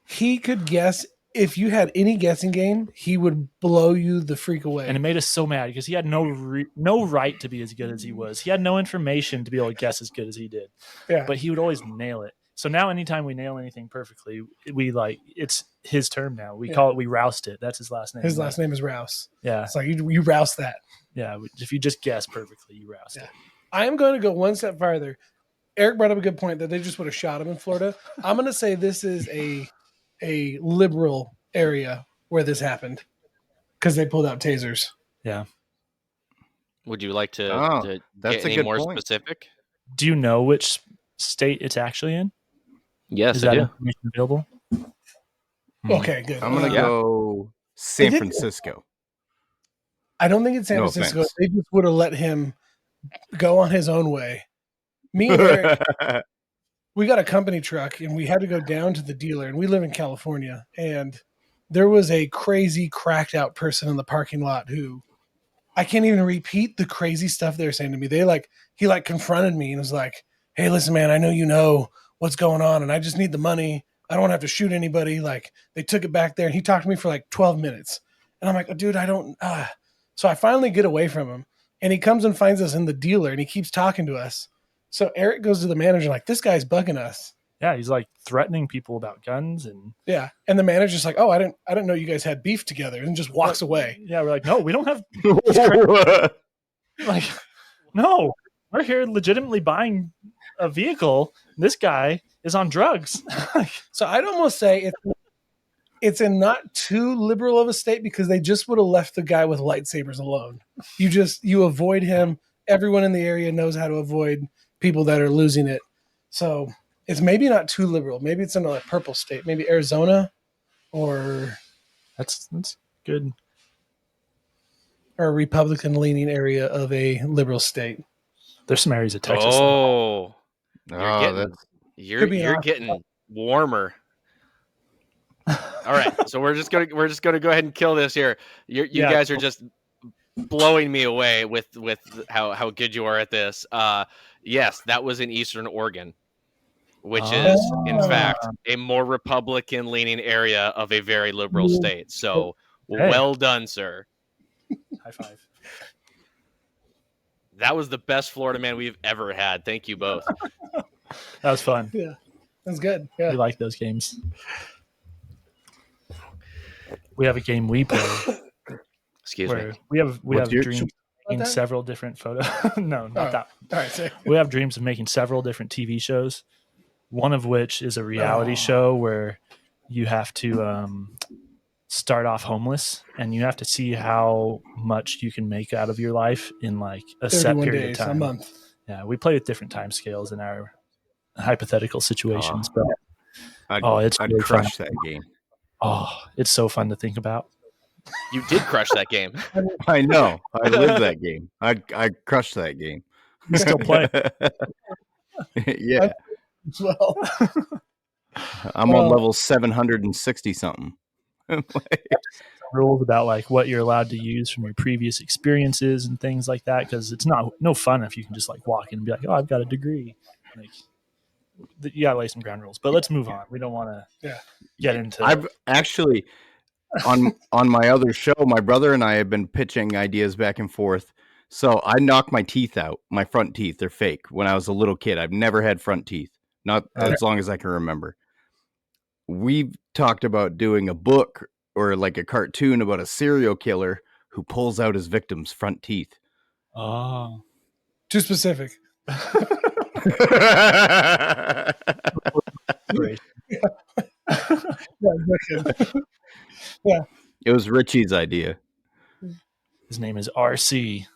he could guess. If you had any guessing game, he would blow you the freak away. And it made us so mad because he had no right to be as good as he was. He had no information to be able to guess as good as he did. Yeah. But he would always nail it. So now anytime we nail anything perfectly, it's his term now. We call it, we roused it. That's his last name. His last name is Rouse. Yeah. It's like you rouse that. Yeah. If you just guess perfectly, you rouse it. I am going to go one step farther. Eric brought up a good point that they just would have shot him in Florida. I'm going to say this is a liberal area where this happened because they pulled out tasers. Yeah. Would you like to get any more specific? Do you know which state it's actually in? Yes, is that information available? Okay, good. I'm going to go San Francisco. I don't think it's San Francisco. They just would have let him go on his own way. Me and Eric, we got a company truck and we had to go down to the dealer, and we live in California, and there was a crazy cracked out person in the parking lot who I can't even repeat the crazy stuff they were saying to me. He confronted me and was like, "Hey, listen, man, I know you know what's going on, and I just need the money. I don't want to have to shoot anybody." Like, they took it back there, and he talked to me for like 12 minutes. And I'm like, "Dude, I don't." So I finally get away from him, and he comes and finds us in the dealer, and he keeps talking to us. So Eric goes to the manager like, "This guy's bugging us." Yeah, he's like threatening people about guns, and yeah, and the manager's like, "Oh, I didn't know you guys had beef together," and just walks away. Yeah, we're like, "No, we don't have." Like, no, we're here legitimately buying a vehicle. This guy is on drugs. So I'd almost say it's in not too liberal of a state, because they just would have left the guy with lightsabers alone. You avoid him. Everyone in the area knows how to avoid people that are losing it. So it's maybe not too liberal. Maybe it's in a purple state. Maybe Arizona, or that's good. Or a Republican leaning area of a liberal state. There's some areas of Texas. Oh, you're getting warmer. All right, so we're just gonna go ahead and kill this here. You guys are just blowing me away with how good you are at this. Yes, that was in Eastern Oregon, which is in fact a more Republican leaning area of a very liberal state. So well done, sir. High five. That was the best Florida man we've ever had. Thank you both. That was fun. Yeah, that's good. Yeah, we like those games. We have a game we play. Excuse me. We have dreams of making several different photos. No, not that. All right, we have dreams of making several different TV shows. One of which is a reality show where you have to start off homeless, and you have to see how much you can make out of your life in like a set period of time. A month. Yeah, we play with different time scales in our hypothetical situations, but I'd really crush that game. Oh, it's so fun to think about. You did crush that game. I know. I live that game. I crushed that game. You still play? Yeah. Well, I'm on level 760 something. Rules about like what you're allowed to use from your previous experiences and things like that, because it's no fun if you can just like walk in and be like, "Oh, I've got a degree." Like, you gotta lay some ground rules. But let's move on. We don't want to get into. I've actually on my other show, my brother and I have been pitching ideas back and forth. So I knocked my teeth out, my front teeth. They're fake. When I was a little kid, I've never had front teeth, not as long as I can remember. We've talked about doing a book or like a cartoon about a serial killer who pulls out his victim's front teeth. Oh, too specific. Yeah. It was Richie's idea. His name is RC.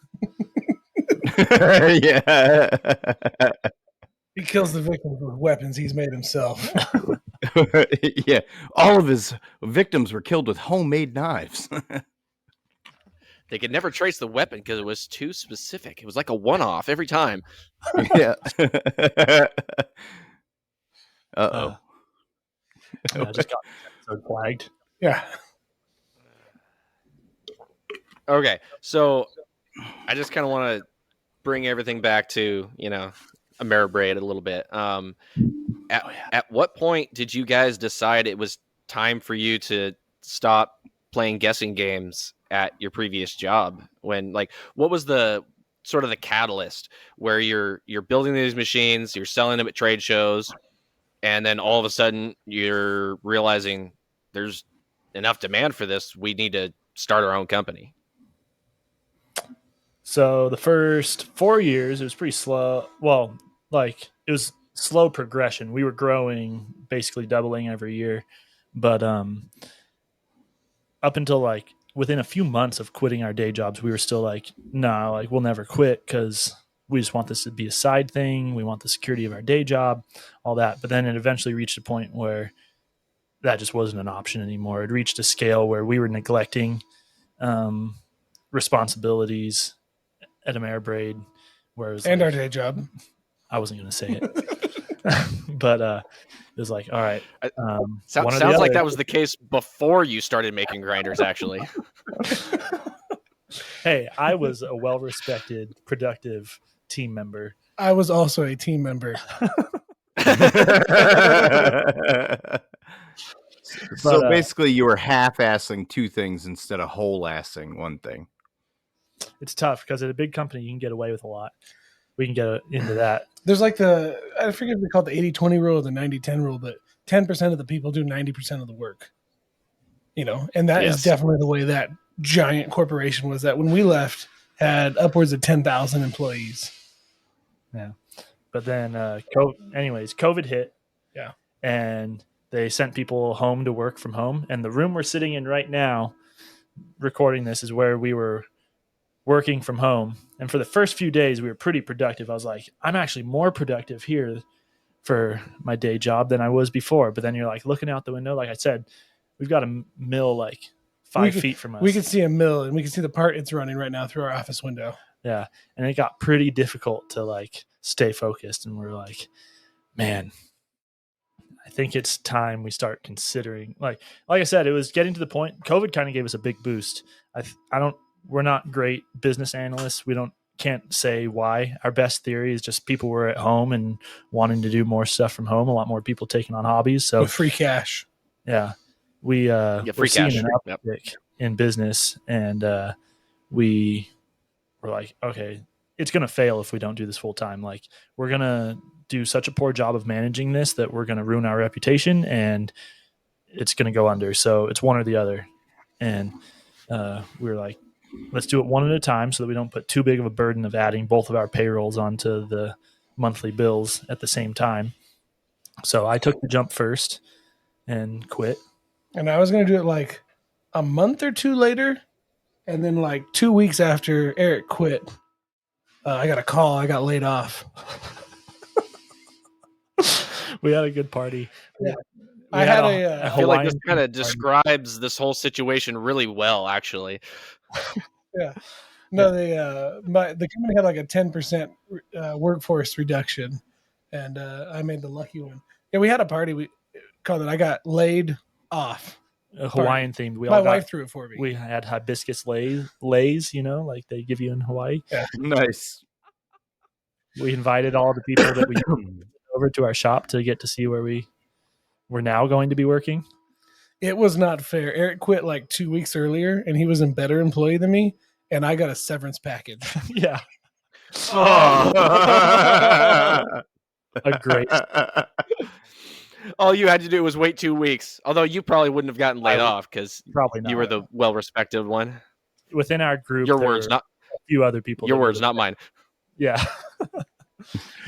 Yeah. He kills the victims with weapons he's made himself. Yeah. All of his victims were killed with homemade knives. They could never trace the weapon because it was too specific. It was like a one-off every time. Yeah. Uh-oh. I just got so flagged. Yeah. Okay, so I just kind of want to bring everything back to, ameribrade a little bit. At what point did you guys decide it was time for you to stop playing guessing games at your previous job? When, like, what was the sort of the catalyst where you're building these machines, you're selling them at trade shows, and then all of a sudden you're realizing there's enough demand for this, we need to start our own company? So the first 4 years, it was pretty slow. Well, like, it was slow progression. We were growing, basically doubling every year. But up until like within a few months of quitting our day jobs, we were still like, no, like, we'll never quit because we just want this to be a side thing. We want the security of our day job, all that. But then it eventually reached a point where that just wasn't an option anymore. It reached a scale where we were neglecting responsibilities at ameribrade, whereas and our day job. I wasn't going to say it, but it was like, all right. Sounds like that was the case before you started making grinders, actually. Hey, I was a well-respected, productive team member. I was also a team member. So basically, you were half-assing two things instead of whole-assing one thing. It's tough because at a big company, you can get away with a lot. We can get into that. There's like I forget if they call it the 80-20 rule or the 90-10 rule, but 10% of the people do 90% of the work. And that is definitely the way that giant corporation was, that when we left had upwards of 10,000 employees. Yeah. But then, COVID hit. Yeah. And they sent people home to work from home. And the room we're sitting in right now, recording this, is where we were working from home. And for the first few days, we were pretty productive. I was like, I'm actually more productive here for my day job than I was before. But then you're like looking out the window. Like I said, we've got a mill like 5 feet from us. We can see a mill, and we can see the part it's running right now through our office window. Yeah. And it got pretty difficult to like stay focused. And we're like, man, I think it's time we start considering, like I said, it was getting to the point. COVID kind of gave us a big boost. We're not great business analysts. Can't say why. Our best theory is just people were at home and wanting to do more stuff from home. A lot more people taking on hobbies. So with free cash. Yeah. We're seeing an uptick in business, and we were like, okay, it's going to fail if we don't do this full time. Like, we're going to do such a poor job of managing this that we're going to ruin our reputation, and it's going to go under. So it's one or the other. And we were like, let's do it one at a time so that we don't put too big of a burden of adding both of our payrolls onto the monthly bills at the same time. So I took the jump first and quit. And I was going to do it like a month or two later. And then like 2 weeks after Eric quit, I got a call. I got laid off. We had a good party. Yeah. I feel like this kind of describes this whole situation really well, actually. Yeah. No, the company had like a 10% workforce reduction, and I made the lucky one. Yeah, we had a party. We called it "I Got Laid Off." A Hawaiian themed. My wife threw it for me. We had hibiscus lays, like they give you in Hawaii. Yeah. Nice. We invited all the people that we over to our shop to get to see where we were now going to be working. It was not fair. Eric quit like 2 weeks earlier, and he was a better employee than me, and I got a severance package. Yeah. Oh. A great. All you had to do was wait 2 weeks. Although you probably wouldn't have gotten laid off because you were the well-respected one. Within our group, your words, not a few other people. Your words, not mine. Yeah.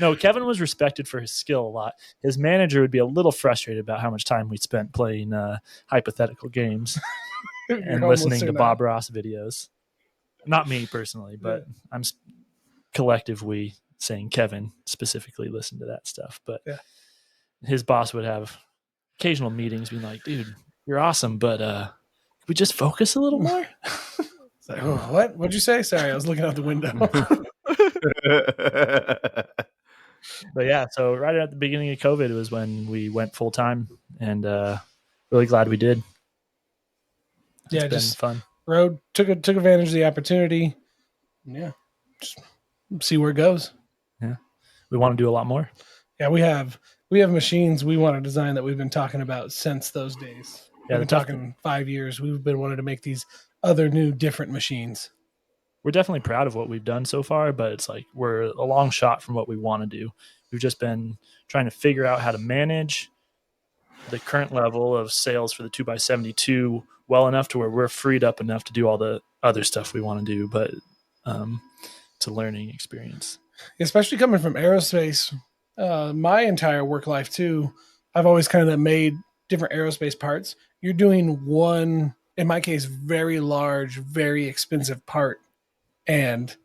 No, Kevin was respected for his skill a lot. His manager would be a little frustrated about how much time we spent playing hypothetical games and listening to Bob Ross videos. Not me personally, but I'm collective we saying Kevin specifically listened to that stuff. But his boss would have occasional meetings being like, dude, you're awesome, but could we just focus a little more? It's like, oh, what? What'd you say? Sorry, I was looking out the window. But yeah, so right at the beginning of COVID was when we went full time, and really glad we did. It's been just fun. Took advantage of the opportunity. Yeah, just see where it goes. Yeah, we want to do a lot more. Yeah, we have machines we want to design that we've been talking about since those days. Yeah, we've been talking 5 years. We've been wanting to make these other new, different machines. We're definitely proud of what we've done so far, but it's like we're a long shot from what we want to do. We've just been trying to figure out how to manage the current level of sales for the 2x72 well enough to where we're freed up enough to do all the other stuff we want to do, but it's a learning experience. Especially coming from aerospace, my entire work life too, I've always kind of made different aerospace parts. You're doing one, in my case, very large, very expensive part, and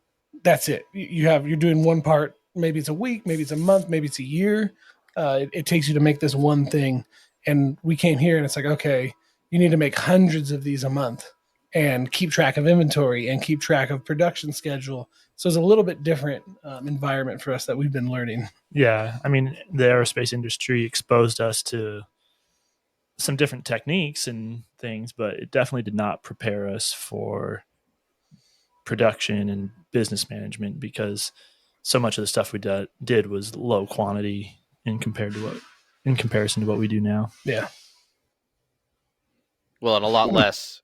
that's it. You're doing one part. Maybe it's a week, maybe it's a month, maybe it's a year. It takes you to make this one thing. And we came here and it's like, okay, you need to make hundreds of these a month and keep track of inventory and keep track of production schedule. So it's a little bit different environment for us that we've been learning. Yeah. I mean, the aerospace industry exposed us to some different techniques and things, but it definitely did not prepare us for production and business management, because so much of the stuff we did was low quantity in comparison to what we do now. Yeah. Well, and a lot less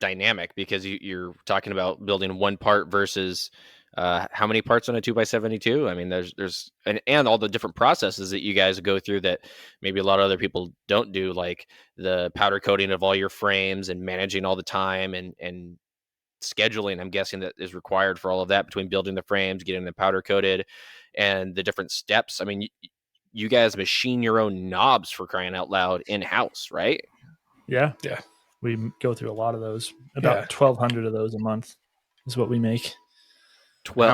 dynamic, because you're talking about building one part versus how many parts on a 2x72. I mean, there's and all the different processes that you guys go through that maybe a lot of other people don't do, like the powder coating of all your frames and managing all the time and scheduling, I'm guessing, that is required for all of that, between building the frames, getting them powder coated, and the different steps. I mean, you guys machine your own knobs, for crying out loud, in-house, right? Yeah. Yeah. We go through a lot of those. About 1,200 of those a month is what we make. 12.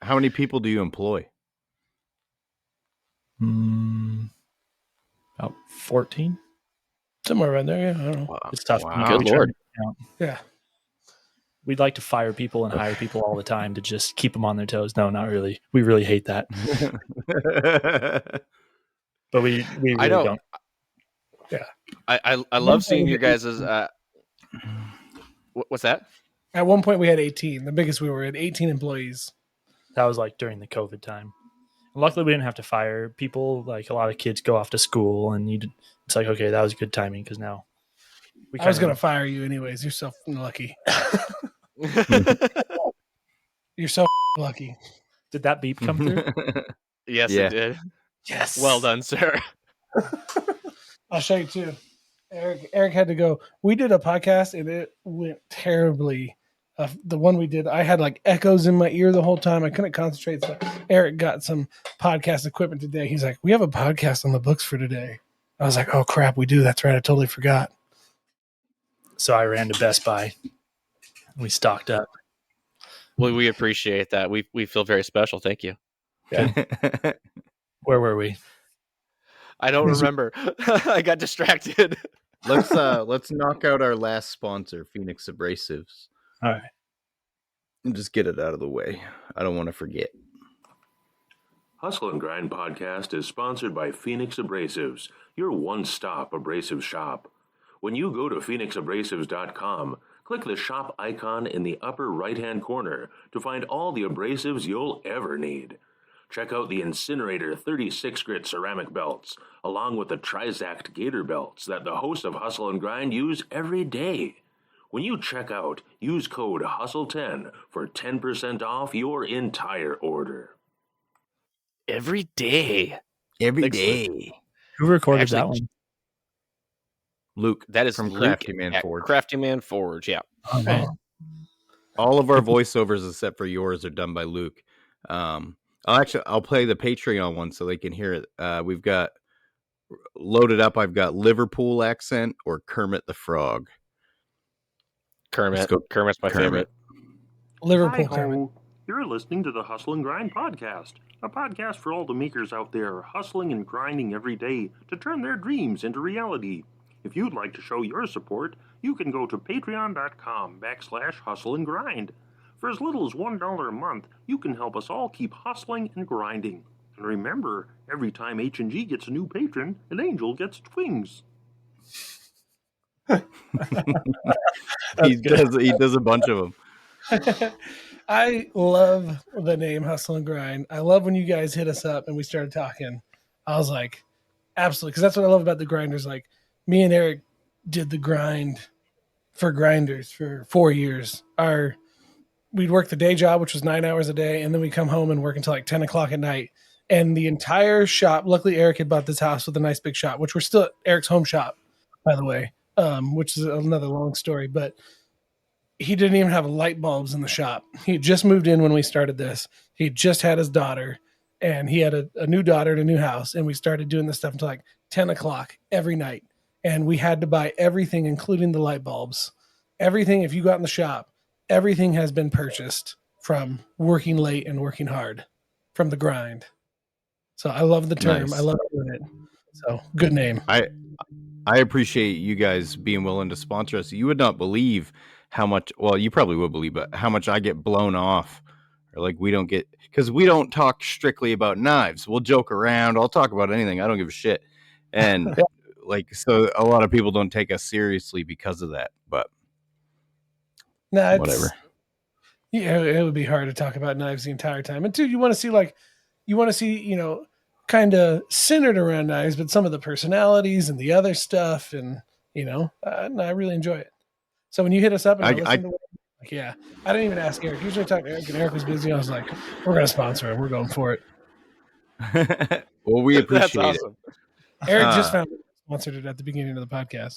How many people do you employ? About 14. Somewhere around there. Yeah. I don't know. Wow. It's tough. Wow. Good Lord. Yeah. We'd like to fire people and hire people all the time to just keep them on their toes. No, not really. We really hate that. But we really I know. don't. Yeah. I love seeing your guys' what's that? At one point we had 18. The biggest we were at 18 employees. That was like during the COVID time. Luckily, we didn't have to fire people. Like, a lot of kids go off to school, and it's like, okay, that was good timing, because now I was going to fire you anyways. You're so lucky. You're so lucky. Did that beep come through? Yes, Yeah. it did. Yes. Well done, sir. I'll show you too. Eric had to go. We did a podcast and it went terribly. The one we did, I had like echoes in my ear the whole time. I couldn't concentrate. So Eric got some podcast equipment today. He's like, "We have a podcast on the books for today." I was like, "Oh crap, we do. That's right. I totally forgot." So I ran to Best Buy. We stocked up. Well, we appreciate that. We feel very special. Thank you. Yeah. Where were we? I don't remember. I got distracted. Let's knock out our last sponsor, Phoenix Abrasives. All right. And just get it out of the way. I don't want to forget. Hustle and Grind podcast is sponsored by Phoenix Abrasives, your one-stop abrasive shop. When you go to phoenixabrasives.com, click the shop icon in the upper right-hand corner to find all the abrasives you'll ever need. Check out the Incinerator 36 grit ceramic belts, along with the Trizact Gator belts that the hosts of Hustle and Grind use every day. When you check out, use code HUSTLE10 for 10% off your entire order. Every day. Every Excellent. day. Who recorded Actually, that one? Luke. That is From Luke Crafty Man at Forge. Crafty Man Forge, yeah. Okay. All of our voiceovers, except for yours, are done by Luke. I'll play the Patreon one so they can hear it. We've got loaded up. I've got Liverpool accent or Kermit the Frog. Kermit. go. Kermit's my favorite. Liverpool. Hi-ho. You're listening to the Hustle and Grind podcast, a podcast for all the makers out there hustling and grinding every day to turn their dreams into reality. If you'd like to show your support, you can go to patreon.com/hustle and grind. For as little as $1 a month, you can help us all keep hustling and grinding. And remember, every time H&G gets a new patron, an angel gets twins. He does a bunch of them. I love the name Hustle and Grind. I love when you guys hit us up and we started talking. I was like, absolutely, because that's what I love about the grinders. Like, me and Eric did the grind for grinders for 4 years. We'd work the day job, which was 9 hours a day, and then we come home and work until like 10 o'clock at night. And the entire shop, luckily Eric had bought this house with a nice big shop, which we're still at Eric's home shop, by the way, which is another long story. But he didn't even have light bulbs in the shop. He had just moved in when we started this. He just had his daughter, and he had a new daughter in a new house. And we started doing this stuff until like 10 o'clock every night. And we had to buy everything, including the light bulbs. Everything, if you got in the shop, everything has been purchased from working late and working hard from the grind. So I love the term. Nice. I love doing it. So good name. I appreciate you guys being willing to sponsor us. You would not believe how much, well, you probably would believe, but how much I get blown off. Or like we don't get, because we don't talk strictly about knives. We'll joke around. I'll talk about anything. I don't give a shit. And so a lot of people don't take us seriously because of that. But Nah, whatever. Yeah, it would be hard to talk about knives the entire time. And two, you want to see, kind of centered around knives, but some of the personalities and the other stuff, and no, I really enjoy it. So when you hit us up and I listen to it, like, yeah, I didn't even ask Eric. Usually I talk to Eric, and Eric was busy. I was like, we're gonna sponsor him. We're going for it. Well, we appreciate That's awesome. Eric just found it, sponsored it at the beginning of the podcast.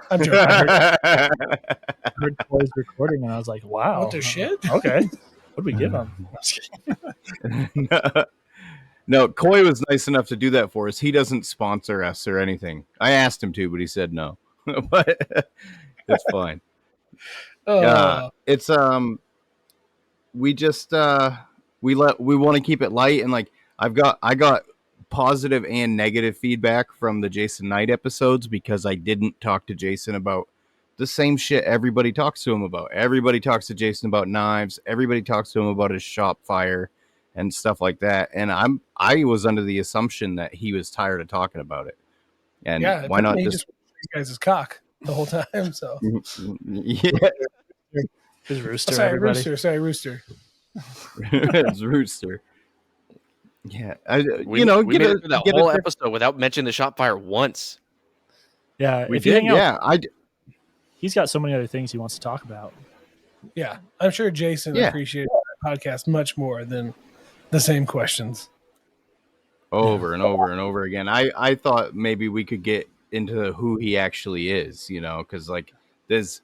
I'm joking. I heard Coy's recording, and I was like, "Wow, what the shit?" Okay, what did we give him? No, Coy was nice enough to do that for us. He doesn't sponsor us or anything. I asked him to, but he said no. But it's fine. It's we just we want to keep it light, and like I got positive and negative feedback from the Jason Knight episodes because I didn't talk to Jason about the same shit everybody talks to him about. Everybody talks to Jason about knives. Everybody talks to him about his shop fire and stuff like that. And I was under the assumption that he was tired of talking about it. And why not just you guys' cock the whole time? So yeah, His rooster. Sorry, rooster. it's Rooster. Yeah, We made it through that whole episode without mentioning the shop fire once. Yeah, we if you did. hang out, Yeah, he's got so many other things he wants to talk about. Yeah, I'm sure Jason appreciated that podcast much more than the same questions. Over and over and over again. I thought maybe we could get into who he actually is, because like there's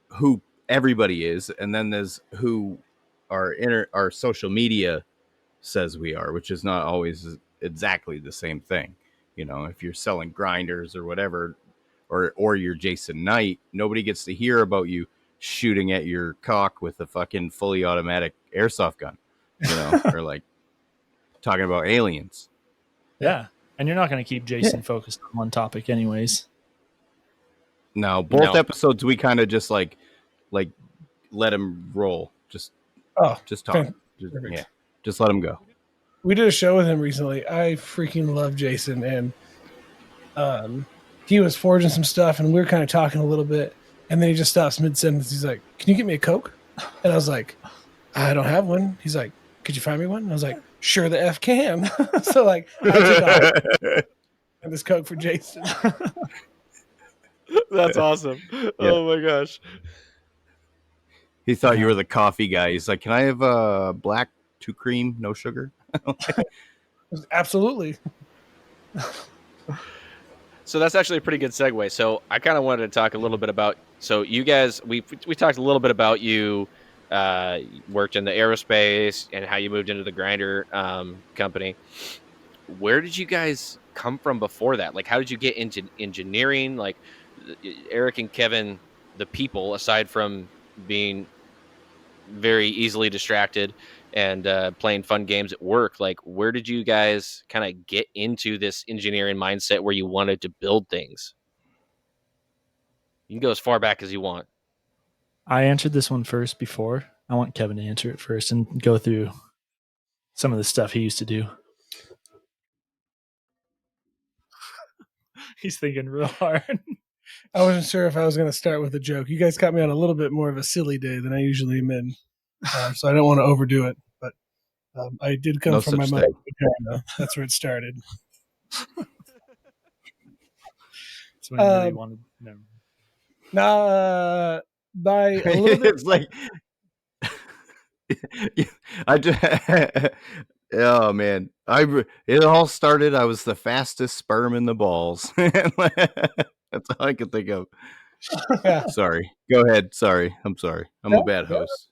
who everybody is, and then there's who our social media says we are, which is not always exactly the same thing. If you're selling grinders or whatever, or you're Jason Knight, nobody gets to hear about you shooting at your cock with a fucking fully automatic airsoft gun, or like talking about aliens. Yeah. And you're not going to keep Jason focused on one topic anyways. No, both episodes we kind of just like let him roll. Just talk. Just let him go. We did a show with him recently. I freaking love Jason, and he was forging some stuff, and we were kind of talking a little bit, and then he just stops mid-sentence. He's like, "Can you get me a Coke?" And I was like, "I don't have one." He's like, "Could you find me one?" And I was like, "Sure the F can." So like, I took off and this Coke for Jason. That's awesome. Yeah. Oh my gosh. He thought you were the coffee guy. He's like, "Can I have a black 2 cream, no sugar?" Absolutely. So that's actually a pretty good segue. So I kind of wanted to talk a little bit about. So you guys, we talked a little bit about you worked in the aerospace and how you moved into the grinder company. Where did you guys come from before that? Like, how did you get into engineering? Like, Eric and Kevin, the people, aside from being very easily distracted and playing fun games at work, like, where did you guys kind of get into this engineering mindset where you wanted to build things? You can go as far back as you want. I answered this one first before. I want Kevin to answer it first and go through some of the stuff he used to do. He's thinking real hard. I wasn't sure if I was going to start with a joke. You guys caught me on a little bit more of a silly day than I usually am in, so I don't want to overdo it. But I did come from my mother. That's where it started. That's when I really wanted. No. By a little bit. It's like I just, oh man, it all started. I was the fastest sperm in the balls. That's all I could think of. Yeah. Sorry. Go ahead. Sorry. I'm sorry. I'm a bad host.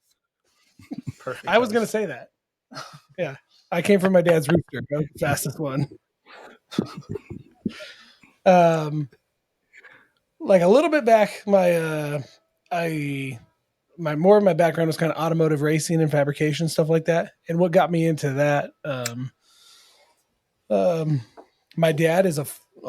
Perfect. I was going to say that. Yeah. I came from my dad's rooster. I was the fastest one. Like a little bit back, my more of my background was kind of automotive racing and fabrication, stuff like that. And what got me into that, my dad is a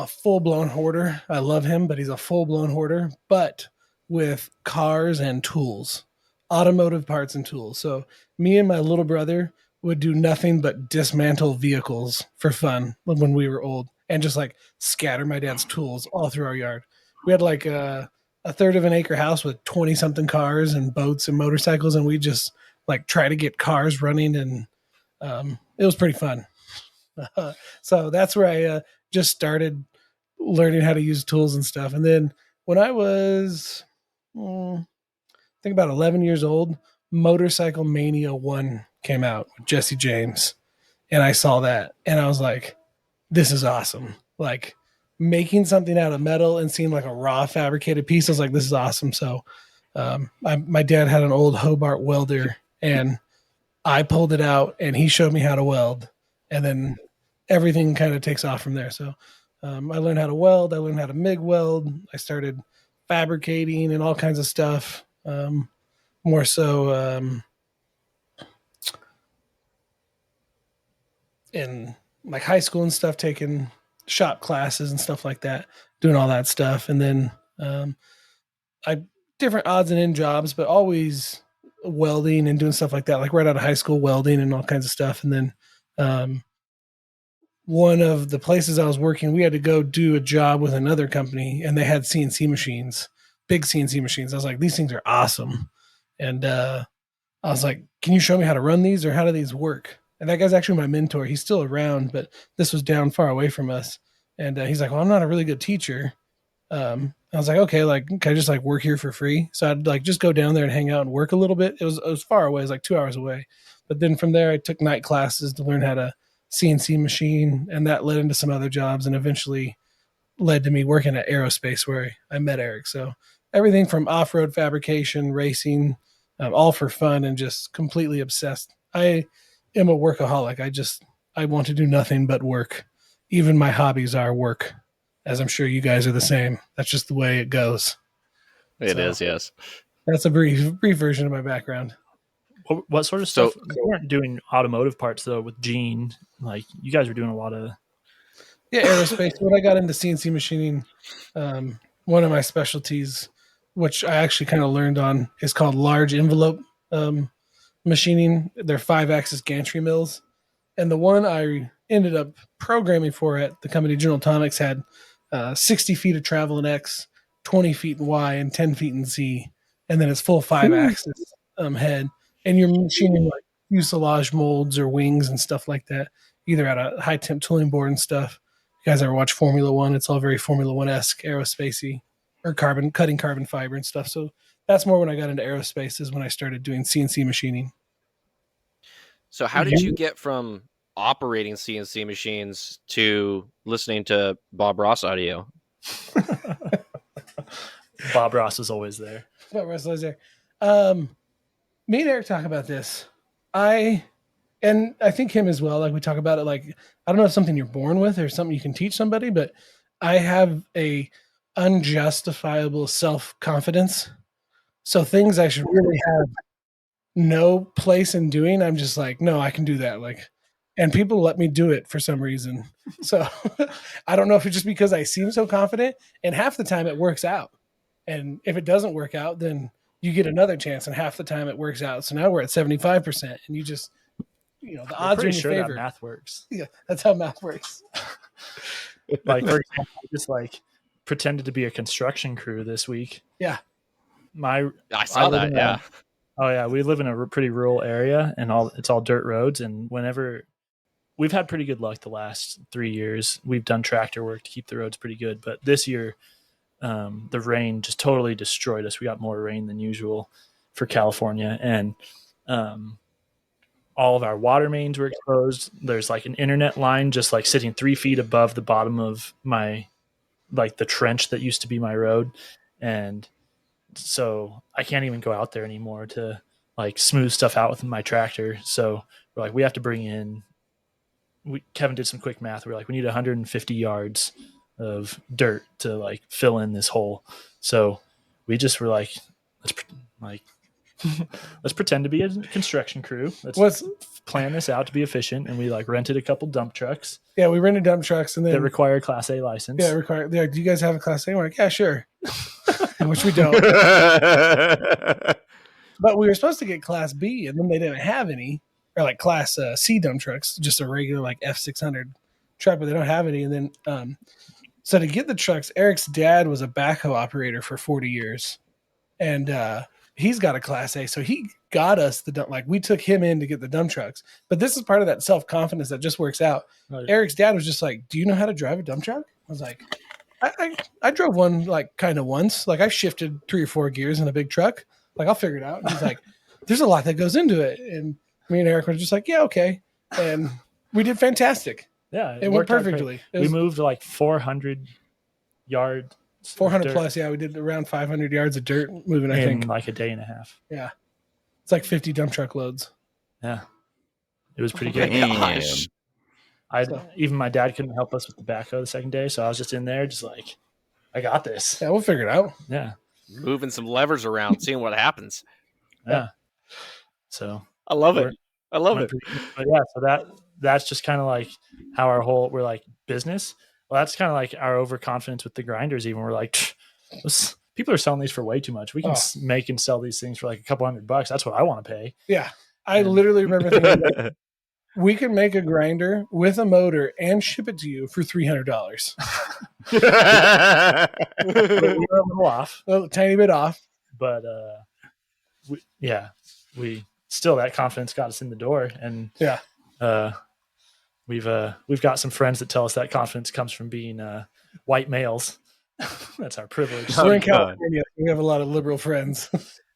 full-blown hoarder. I love him, but he's a full-blown hoarder, but with cars and tools, automotive parts and tools. So me and my little brother would do nothing but dismantle vehicles for fun when we were old and just like scatter my dad's tools all through our yard. We had like a a third of an acre house with 20 something cars and boats and motorcycles. And we just like try to get cars running. And it was pretty fun. So that's where I just started learning how to use tools and stuff. And then when I was, I think about 11 years old, Motorcycle Mania 1 came out with Jesse James. And I saw that and I was like, this is awesome. Like making something out of metal and seeing like a raw fabricated piece. I was like, this is awesome. So my dad had an old Hobart welder and I pulled it out and he showed me how to weld. And then everything kind of takes off from there. So I learned how to weld. I learned how to MIG weld. I started fabricating and all kinds of stuff. More so in like high school and stuff, taking shop classes and stuff like that, doing all that stuff. And then I different odds and end jobs, but always welding and doing stuff like that, like right out of high school, welding and all kinds of stuff. And then one of the places I was working, we had to go do a job with another company and they had CNC machines, big CNC machines. I was like, these things are awesome. And I was like, can you show me how to run these or how do these work? And that guy's actually my mentor. He's still around, but this was down far away from us. And he's like, well, I'm not a really good teacher. I was like, okay, like, can I just like work here for free? So I'd like just go down there and hang out and work a little bit. It was far away. It was like 2 hours away. But then from there, I took night classes to learn how to CNC machine. And that led into some other jobs and eventually led to me working at aerospace where I met Eric. So everything from off-road fabrication, racing, all for fun and just completely obsessed. I am a workaholic. I want to do nothing but work. Even my hobbies are work, as I'm sure you guys are the same. That's just the way it goes. It is, yes. That's a brief version of my background. What sort of stuff? You weren't doing automotive parts though with Gene. Like you guys were doing a lot of aerospace. When I got into CNC machining, one of my specialties, which I actually kind of learned on, is called large envelope machining. They're 5-axis gantry mills. And the one I ended up programming for at the company General Atomics had 60 feet of travel in X, 20 feet in Y, and 10 feet in Z. And then it's full 5-axis head. And you're machining like fuselage molds or wings and stuff like that, either at a high temp tooling board and stuff. You guys ever watch Formula One? It's all very Formula One-esque, aerospace-y, or cutting carbon fiber and stuff. So that's more when I got into aerospace is when I started doing CNC machining. So how did you get from operating CNC machines to listening to Bob Ross audio? Bob Ross is always there. Bob Ross is always there. Me and Eric talk about this. And I think him as well. Like we talk about it. Like I don't know if it's something you're born with or something you can teach somebody, but I have a unjustifiable self-confidence. So things I should really have no place in doing, I'm just like, no, I can do that. Like, and people let me do it for some reason. So I don't know if it's just because I seem so confident, and half the time it works out. And if it doesn't work out, then you get another chance, and half the time it works out. So now we're at 75%, and you just, the odds are in your favor. That math works. Yeah, that's how math works. Like, for example, I just like pretended to be a construction crew this week. Yeah. I saw that. Yeah. Oh yeah. We live in a pretty rural area and it's all dirt roads. And whenever we've had pretty good luck the last 3 years, we've done tractor work to keep the roads pretty good. But this year, the rain just totally destroyed us. We got more rain than usual for California. And, all of our water mains were exposed. There's like an internet line just like sitting 3 feet above the bottom of my, like the trench that used to be my road. And so I can't even go out there anymore to like smooth stuff out with my tractor. So we're like, we have to bring in, Kevin did some quick math. We're like, we need 150 yards of dirt to like fill in this hole. So we just were like, let's pretend to be a construction crew. Let's plan this out to be efficient. And we like rented a couple dump trucks. Yeah, we rented dump trucks and then that require a Class A license. Yeah, require. Like, do you guys have a Class A? We're like, yeah, sure. Which we don't. But we were supposed to get Class B, and then they didn't have any, or like Class C dump trucks, just a regular like F600 truck, but they don't have any. And then So to get the trucks, Eric's dad was a backhoe operator for 40 years. And he's got a Class A. So he got us the dump. Like we took him in to get the dump trucks. But this is part of that self-confidence that just works out. Right. Eric's dad was just like, do you know how to drive a dump truck? I was like, I drove one like kind of once. Like I shifted 3 or 4 gears in a big truck. Like I'll figure it out. And he's like, there's a lot that goes into it. And me and Eric were just like, yeah, okay. And we did fantastic. Yeah, it went perfectly. We moved like 400 yards. 400 plus, yeah. We did around 500 yards of dirt moving, I think. In like a day and a half. Yeah. It's like 50 dump truck loads. Yeah. It was pretty good. Even my dad couldn't help us with the backhoe the second day, so I was just in there just like, I got this. Yeah, we'll figure it out. Yeah. Moving some levers around, seeing what happens. Yeah. So I love it. I love it. But yeah, so that's just kind of like how we're like business. Well, that's kind of like our overconfidence with the grinders. Even we're like, people are selling these for way too much. We can make and sell these things for like a couple $100. That's what I want to pay. Yeah. I literally remember thinking, like, we can make a grinder with a motor and ship it to you for $300. We were a little off. A tiny bit off. But we still, that confidence got us in the door. And we've got some friends that tell us that confidence comes from being white males. That's our privilege. We're in California. We have a lot of liberal friends.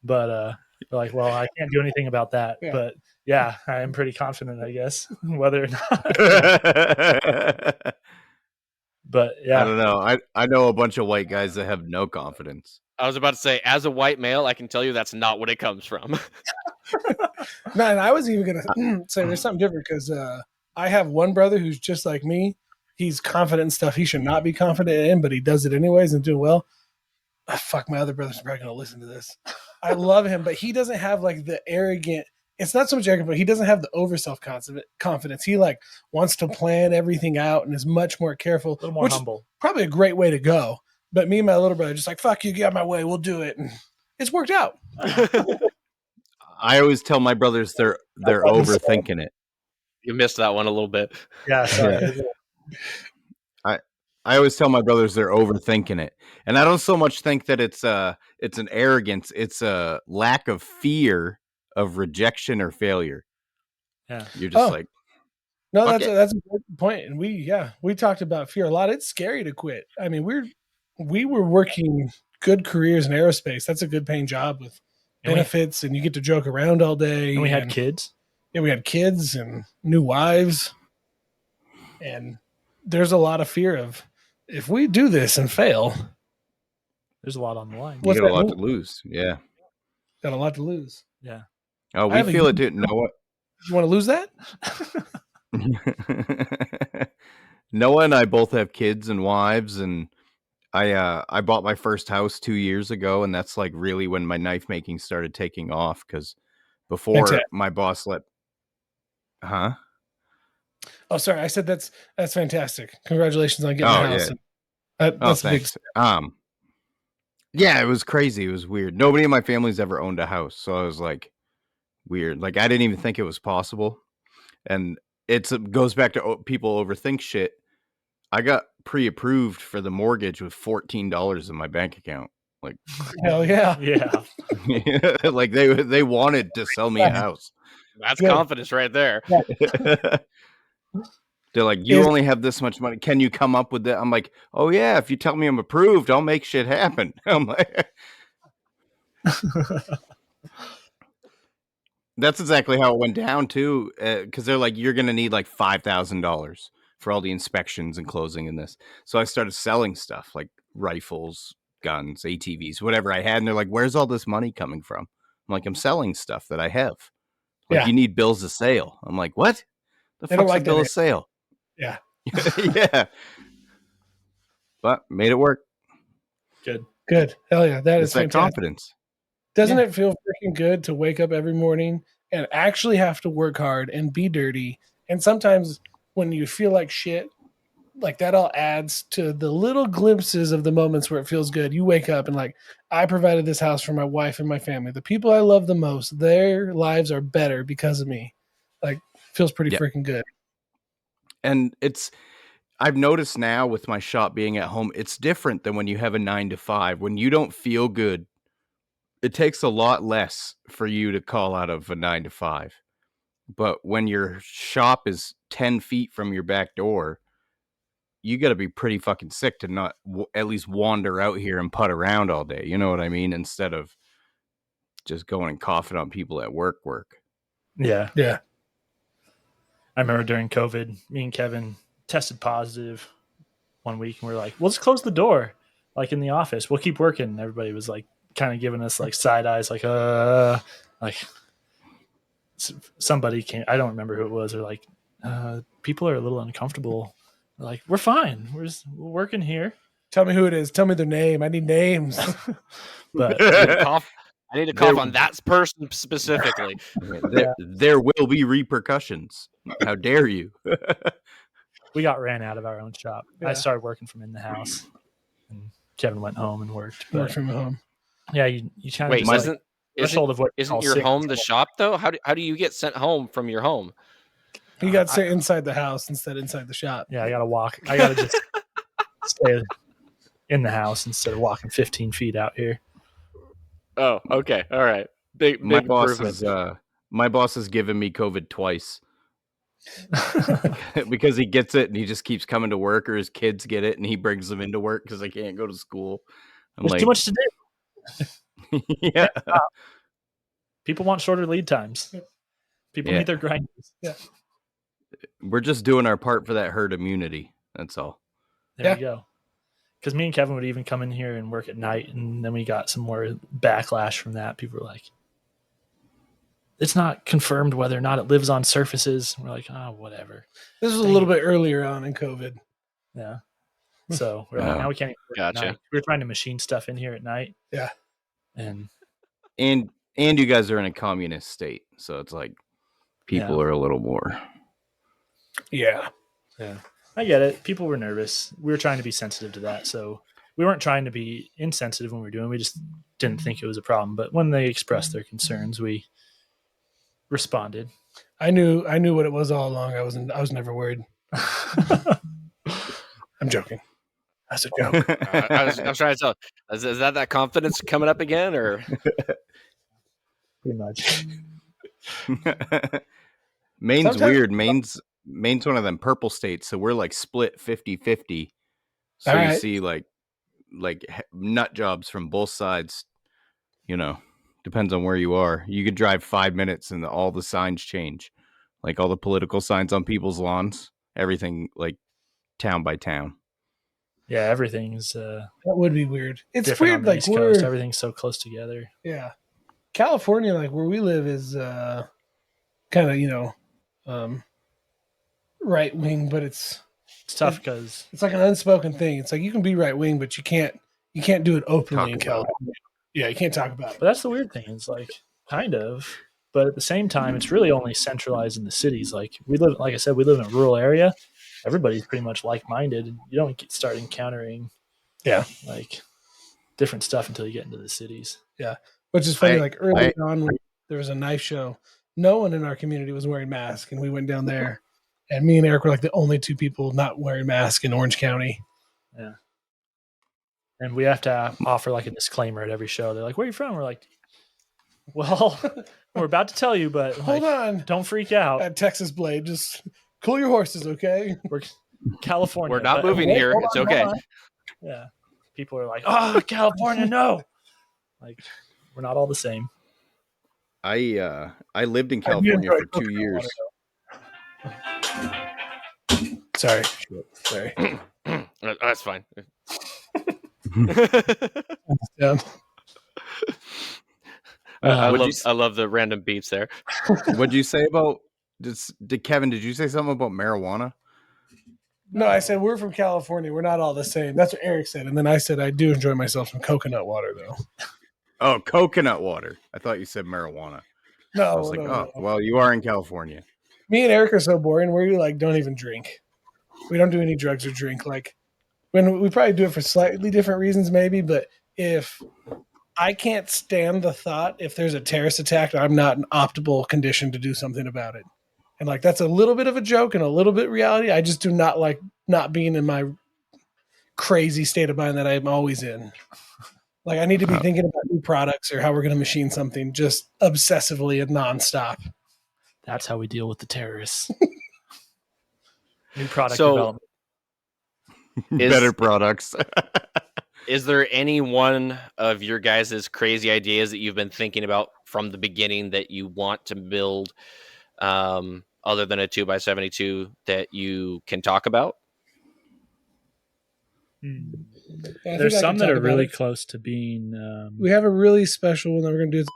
But we're like, well, I can't do anything about that. Yeah. But yeah, I am pretty confident, I guess, whether or not. But yeah, I don't know. I know a bunch of white guys that have no confidence. I was about to say, as a white male, I can tell you that's not what it comes from. No, and I was even going to say there's something different because I have one brother who's just like me. He's confident in stuff he should not be confident in, but he does it anyways and doing well. Oh, fuck, my other brother's probably going to listen to this. I love him, but he doesn't have like the arrogant. It's not so much arrogant, but he doesn't have the over self-confidence. He like wants to plan everything out and is much more careful. A little more humble. Probably a great way to go. But me and my little brother are just like, fuck you, get out of my way, we'll do it. And it's worked out. I always tell my brothers they're overthinking it. You missed that one a little bit. Yeah, sorry. Yeah. I always tell my brothers they're overthinking it. And I don't so much think that it's an arrogance, it's a lack of fear of rejection or failure. Yeah. You're just like, no, that's a good point. And we talked about fear a lot. It's scary to quit. I mean, we were working good careers in aerospace. That's a good paying job with benefits, and you get to joke around all day. And we had kids. Yeah, we had kids and new wives. And there's a lot of fear of, if we do this and fail, there's a lot on the line. You got a lot to lose. Yeah. Got a lot to lose. Yeah. Oh, we feel it too. Noah. You want to lose that? Noah and I both have kids and wives, and I bought my first house 2 years ago, and that's like really when my knife making started taking off, because before my boss Huh? Oh, sorry. I said that's fantastic. Congratulations on getting a house. Yeah. That's thanks. Yeah, it was crazy. It was weird. Nobody in my family's ever owned a house, so I was like, weird. Like I didn't even think it was possible. And it goes back to people overthink shit. I got pre-approved for the mortgage with $14 in my bank account. Like, hell yeah, yeah. Like they wanted to sell me a house. That's confidence right there. Yeah. They're like, you only have this much money. Can you come up with that? I'm like, oh yeah, if you tell me I'm approved, I'll make shit happen. I'm like, that's exactly how it went down too. Because they're like, you're gonna need like $5,000 for all the inspections and closing in this. So I started selling stuff like rifles, guns, ATVs, whatever I had. And they're like, where's all this money coming from? I'm like, I'm selling stuff that I have. Like, you need bills of sale. I'm like, what? The fuck's a bill of sale? Yeah. Yeah. But made it work. Good. Hell yeah. That is fantastic. Confidence. Doesn't it feel freaking good to wake up every morning and actually have to work hard and be dirty? And sometimes when you feel like shit, like that all adds to the little glimpses of the moments where it feels good. You wake up and like, I provided this house for my wife and my family. The people I love the most, their lives are better because of me. Like, feels pretty freaking good. And I've noticed now with my shop being at home, it's different than when you have a 9 to 5. When you don't feel good, it takes a lot less for you to call out of a 9 to 5. But when your shop is 10 feet from your back door, you got to be pretty fucking sick to not at least wander out here and putt around all day. You know what I mean? Instead of just going and coughing on people at work. Yeah. Yeah. I remember during COVID, me and Kevin tested positive one week, and we were like, "We'll just close the door, like in the office. We'll keep working." And everybody was like, kind of giving us like side eyes, like somebody came. I don't remember who it was. Or like, people are a little uncomfortable. We're like, we're fine. We're working here. Tell me who it is. Tell me their name. I need names. But I need to cough on that person specifically. There will be repercussions. How dare you? We got ran out of our own shop. Yeah. I started working from in the house, and Kevin went home and worked. Work But from home. yeah, you kind of Wait, just isn't threshold of what isn't your home the shop though? How do you get sent home from your home? He got sent inside the house instead inside the shop. Yeah, I gotta walk. I gotta just stay in the house instead of walking 15 feet out here. Oh, okay, all right. Big My boss improvement. has given me COVID twice because he gets it and he just keeps coming to work, or his kids get it and he brings them into work because they can't go to school. There's too much to do. Yeah. People want shorter lead times. People need their grinders. Yeah. We're just doing our part for that herd immunity. That's all. There we go. Because me and Kevin would even come in here and work at night, and then we got some more backlash from that. People were like, it's not confirmed whether or not it lives on surfaces. And we're like, oh, whatever. This was a little bit earlier on in COVID. Yeah. So we're like, now we can't even work at Gotcha. night. We're trying to machine stuff in here at night. Yeah. And you guys are in a communist state, so it's like people are a little more. Yeah. Yeah. I get it. People were nervous. We were trying to be sensitive to that. So we weren't trying to be insensitive when we were doing it. We just didn't think it was a problem. But when they expressed their concerns, we responded. I knew what it was all along. I was never worried. I'm joking. That's a joke. I was trying to tell. Is that confidence coming up again, or Pretty much. Maine's weird. Maine's one of them purple states, so we're like split 50-50. So All you right. see like nut jobs from both sides. You know, depends on where you are. You could drive 5 minutes and all the signs change, like all the political signs on people's lawns. Everything like town by town. Yeah, everything's That would be weird. It's different weird. on the Like East Coast. we're Everything's so close together. yeah, California, like where we live, is kind of right wing, but it's tough because it's like an unspoken thing. It's like you can be right wing, but you can't do it openly in California. Yeah, you can't talk about it. But that's the weird thing. It's like kind of, but at the same time, it's really only centralized in the cities. Like we live in a rural area. Everybody's pretty much like-minded, and you don't start encountering, like different stuff until you get into the cities. Yeah, which is funny. Like early on, when there was a knife show. No one in our community was wearing masks, and we went down there, and me and Eric were like the only two people not wearing masks in Orange County. Yeah. And we have to offer like a disclaimer at every show. They're like, "Where are you from?" We're like, "Well, we're about to tell you, but Hold on, don't freak out. at Texas Blade, just cool your horses, okay?" We're California. we're not but- moving here? It's okay. Yeah. People are like, "Oh, California, no!" Like, we're not all the same. I lived in California for 2 years. Sorry. That's fine. Yeah. I love the random beeps there. What'd you say about? Did Kevin? Did you say something about marijuana? No, I said we're from California. We're not all the same. That's what Eric said, and then I said I do enjoy myself some coconut water, though. Oh, coconut water. I thought you said marijuana. No, I was like, well, you are in California. Me and Eric are so boring. We like don't even drink. We don't do any drugs or drink. Like when we probably do it for slightly different reasons, maybe. But if I can't stand the thought, if there's a terrorist attack, I'm not in optimal condition to do something about it. And like that's a little bit of a joke and a little bit reality. I just do not like not being in my crazy state of mind that I'm always in. Like I need to be thinking about new products or how we're going to machine something just obsessively and nonstop. That's how we deal with the terrorists. New product So- development. Better products. Is there any one of your guys' crazy ideas that you've been thinking about from the beginning that you want to build, other than a 2x72 that you can talk about? Yeah, I There's think I some can that talk are about really it. close to being. We have a really special one that we're going to do.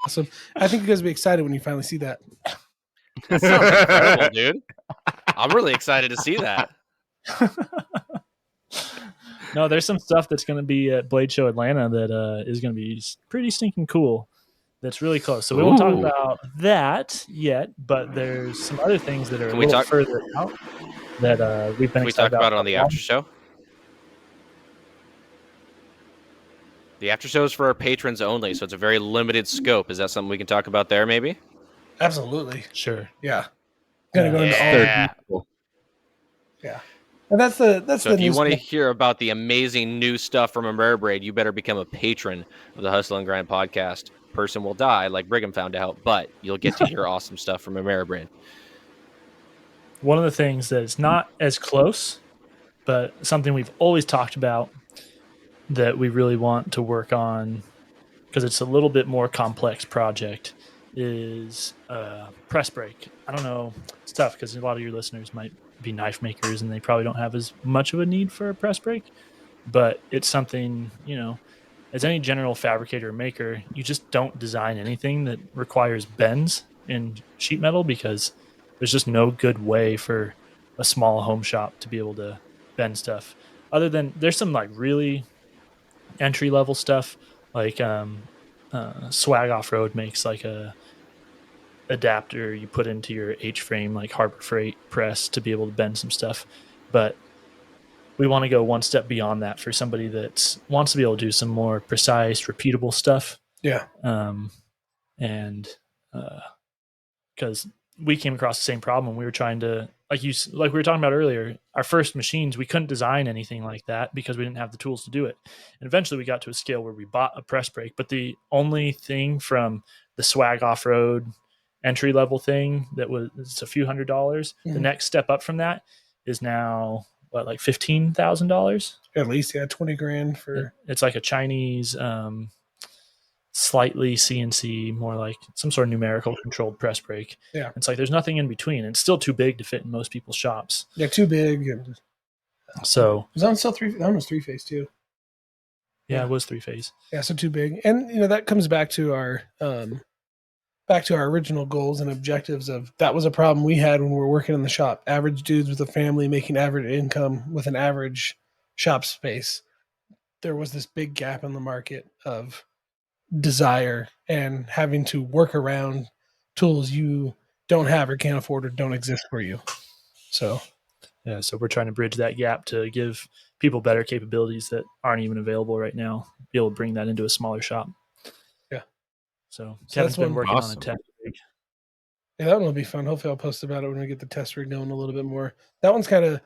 Awesome. I think you guys will be excited when you finally see that. That sounds incredible, dude. I'm really excited to see that. No, there's some stuff that's going to be at Blade Show Atlanta that is going to be pretty stinking cool. That's really close. So we won't talk Ooh. about that yet, but there's some other things that are Can a we little talk- further out that we've been Can we excited talk about it on for the a while. after show? The after show is for our patrons only, so it's a very limited scope. Is that something we can talk about there, maybe? Absolutely. Sure. Yeah. Gonna go into all Yeah. yeah. And that's the So if you new want to stuff. hear about the amazing new stuff from ameribrade, you better become a patron of the Hustle and Grind podcast. Person will die, like Brigham found out, but you'll get to hear awesome stuff from ameribrade. One of the things that is not as close, but something we've always talked about that we really want to work on because it's a little bit more complex project is press brake. I don't know. It's tough because a lot of your listeners might be knife makers and they probably don't have as much of a need for a press brake, but it's something, as any general fabricator or maker, you just don't design anything that requires bends in sheet metal because there's just no good way for a small home shop to be able to bend stuff. Other than there's some like really entry level stuff like Swag Off Road makes like a adapter you put into your H frame like Harbor Freight press to be able to bend some stuff, but we want to go one step beyond that for somebody that wants to be able to do some more precise, repeatable stuff. Yeah. And because we came across the same problem, we were trying to, like we were talking about earlier, our first machines, we couldn't design anything like that because we didn't have the tools to do it. And eventually we got to a scale where we bought a press brake, but the only thing from the Swag Off-Road entry level thing that was, it's a few $100. Mm-hmm. The next step up from that is now what, like $15,000 at least. Yeah, 20 grand for it's like a Chinese slightly CNC, more like some sort of numerical controlled press brake. Yeah, it's like there's nothing in between. It's still too big to fit in most people's shops. Yeah, too big. And so was that still three? That was 3-phase too. Yeah, it was 3-phase. Yeah, so too big. And that comes back to our original goals and objectives of that was a problem we had when we were working in the shop. Average dudes with a family making average income with an average shop space. There was this big gap in the market of desire and having to work around tools you don't have or can't afford or don't exist for you. So we're trying to bridge that gap to give people better capabilities that aren't even available right now, be able to bring that into a smaller shop. Yeah. So Kevin's been working awesome. on a test rig. Yeah, that one will be fun. Hopefully I'll post about it when we get the test rig going a little bit more. That one's kind of,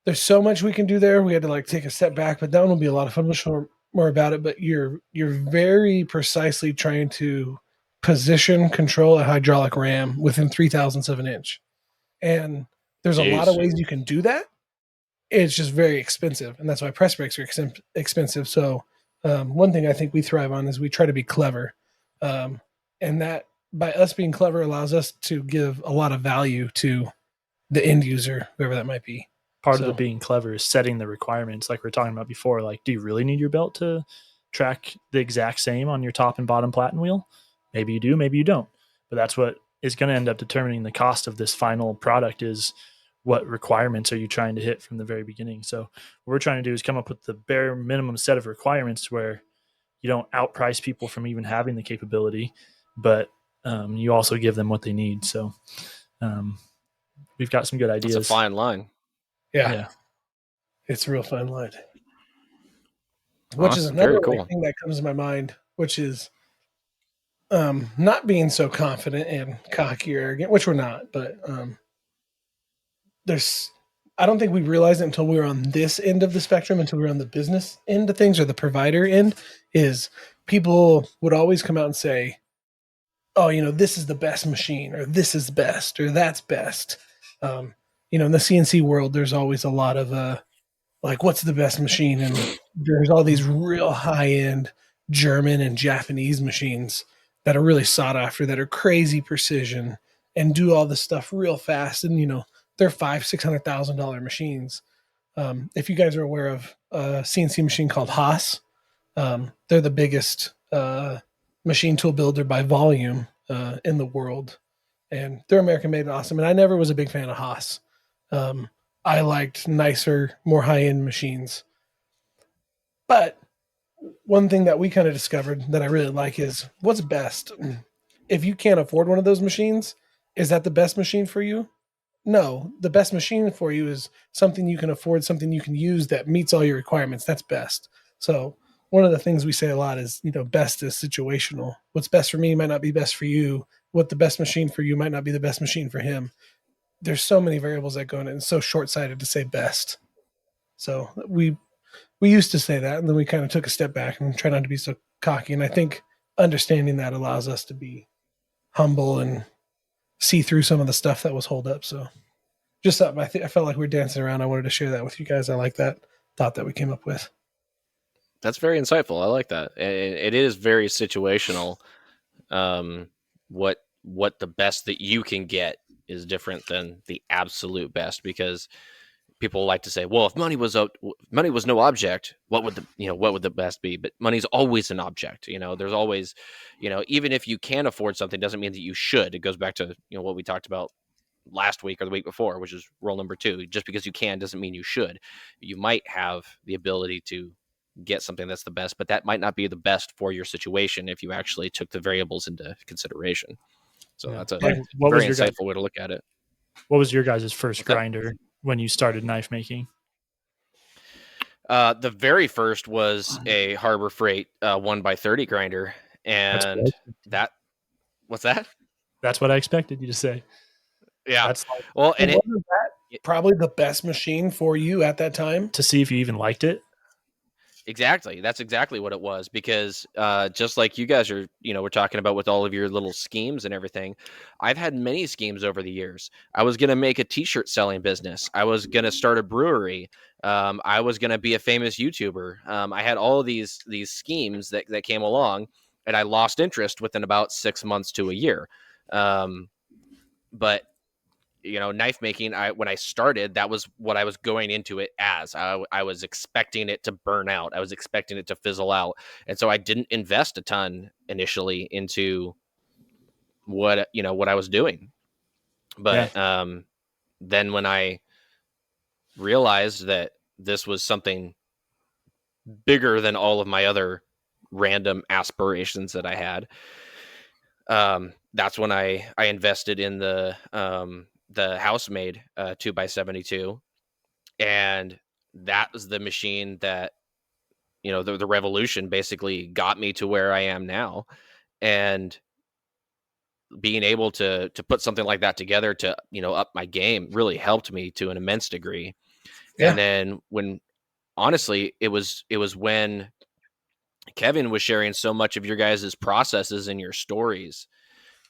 there's so much we can do there. We had to take a step back, but that one will be a lot of fun. We'll show more about it, but you're very precisely trying to position, control a hydraulic ram within 3/1000 of an inch. And there's a lot of ways you can do that. It's just very expensive. And that's why press brakes are expensive. So one thing I think we thrive on is we try to be clever. And that by us being clever allows us to give a lot of value to the end user, whoever that might be. Part of the being clever is setting the requirements like we were talking about before. Like, do you really need your belt to track the exact same on your top and bottom platen wheel? Maybe you do, maybe you don't. But that's what is going to end up determining the cost of this final product is what requirements are you trying to hit from the very beginning. So what we're trying to do is come up with the bare minimum set of requirements where you don't outprice people from even having the capability, but you also give them what they need. So we've got some good ideas. It's a fine line. Yeah. It's a real fine line. Which is another thing that comes to my mind, which is not being so confident and cocky or arrogant, which we're not, but I don't think we realized it until we were on this end of the spectrum, until we were on the business end of things or the provider end, is people would always come out and say, oh, this is the best machine, or this is best, or that's best. In the CNC world, there's always a lot of like, what's the best machine? And there's all these real high end German and Japanese machines that are really sought after, that are crazy precision and do all this stuff real fast. And, they're $500,000-$600,000 machines. If you guys are aware of a CNC machine called Haas, they're the biggest machine tool builder by volume in the world. And they're American made and awesome. And I never was a big fan of Haas. I liked nicer, more high-end machines. But one thing that we kind of discovered that I really like is what's best. If you can't afford one of those machines, is that the best machine for you? No, the best machine for you is something you can afford, something you can use that meets all your requirements. That's best. So one of the things we say a lot is, best is situational. What's best for me might not be best for you. What the best machine for you might not be the best machine for him. There's so many variables that go in it. It's so short-sighted to say best. So we used to say that, and then we kind of took a step back and try not to be so cocky. And I think understanding that allows us to be humble and see through some of the stuff that was holed up. So just something I felt like we were dancing around. I wanted to share that with you guys. I like that thought that we came up with. That's very insightful. I like that. It is very situational. What the best that you can get is different than the absolute best, because people like to say, well, if money was no object, what would the best be? But money's always an object. There's always, even if you can afford something, doesn't mean that you should. It goes back to, what we talked about last week or the week before, which is rule number 2. Just because you can doesn't mean you should. You might have the ability to get something that's the best, but that might not be the best for your situation if you actually took the variables into consideration. So that's a very insightful way to look at it. What was your guys' first grinder when you started knife making? The very first was a Harbor Freight 1x30 grinder, and what's that? That's what I expected you to say. Yeah. Well, and wasn't that probably the best machine for you at that time to see if you even liked it? Exactly. That's exactly what it was, because just like you guys are, we're talking about with all of your little schemes and everything, I've had many schemes over the years. I was going to make a t-shirt selling business. I was going to start a brewery. I was going to be a famous YouTuber. I had all of these schemes that came along, and I lost interest within about 6 months to a year. But knife making, when I started, that was what I was going into it as. I was expecting it to burn out. I was expecting it to fizzle out. And so I didn't invest a ton initially into what I was doing. But then when I realized that this was something bigger than all of my other random aspirations that I had, that's when I invested in the Housemade 2x72, and that was the machine that the revolution basically got me to where I am now. And being able to put something like that together to up my game really helped me to an immense degree. And then honestly it was when Kevin was sharing so much of your guys' processes and your stories,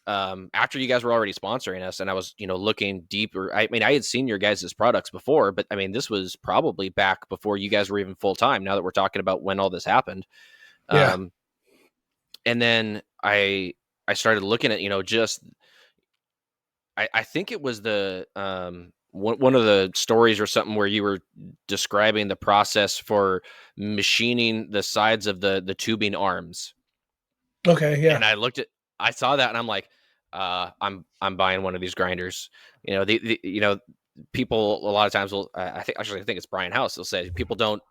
after you guys were already sponsoring us, and I was, looking deeper. I mean, I had seen your guys' products before, but I mean, this was probably back before you guys were even full time. Now that we're talking about when all this happened, and then I started looking at, just I think it was the one of the stories or something where you were describing the process for machining the sides of the tubing arms. Okay, yeah. And I saw that, and I'm like, I'm buying one of these grinders. People a lot of times will. I think it's Brian House. They'll say people don't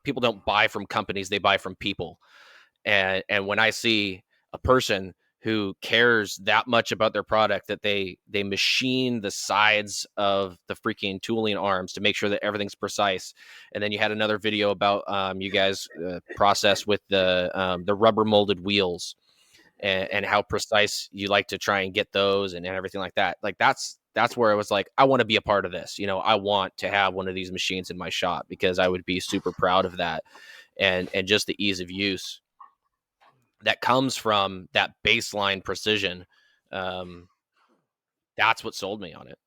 buy from companies; they buy from people. And when I see a person who cares that much about their product that they machine the sides of the freaking tooling arms to make sure that everything's precise. And then you had another video about you guys process with the rubber molded wheels. and how precise you like to try and get those and everything like that. Like that's where I was like, I want to be a part of this. You know, I want to have one of these machines in my shop because I would be super proud of that. And just the ease of use that comes from that baseline precision. That's what sold me on it.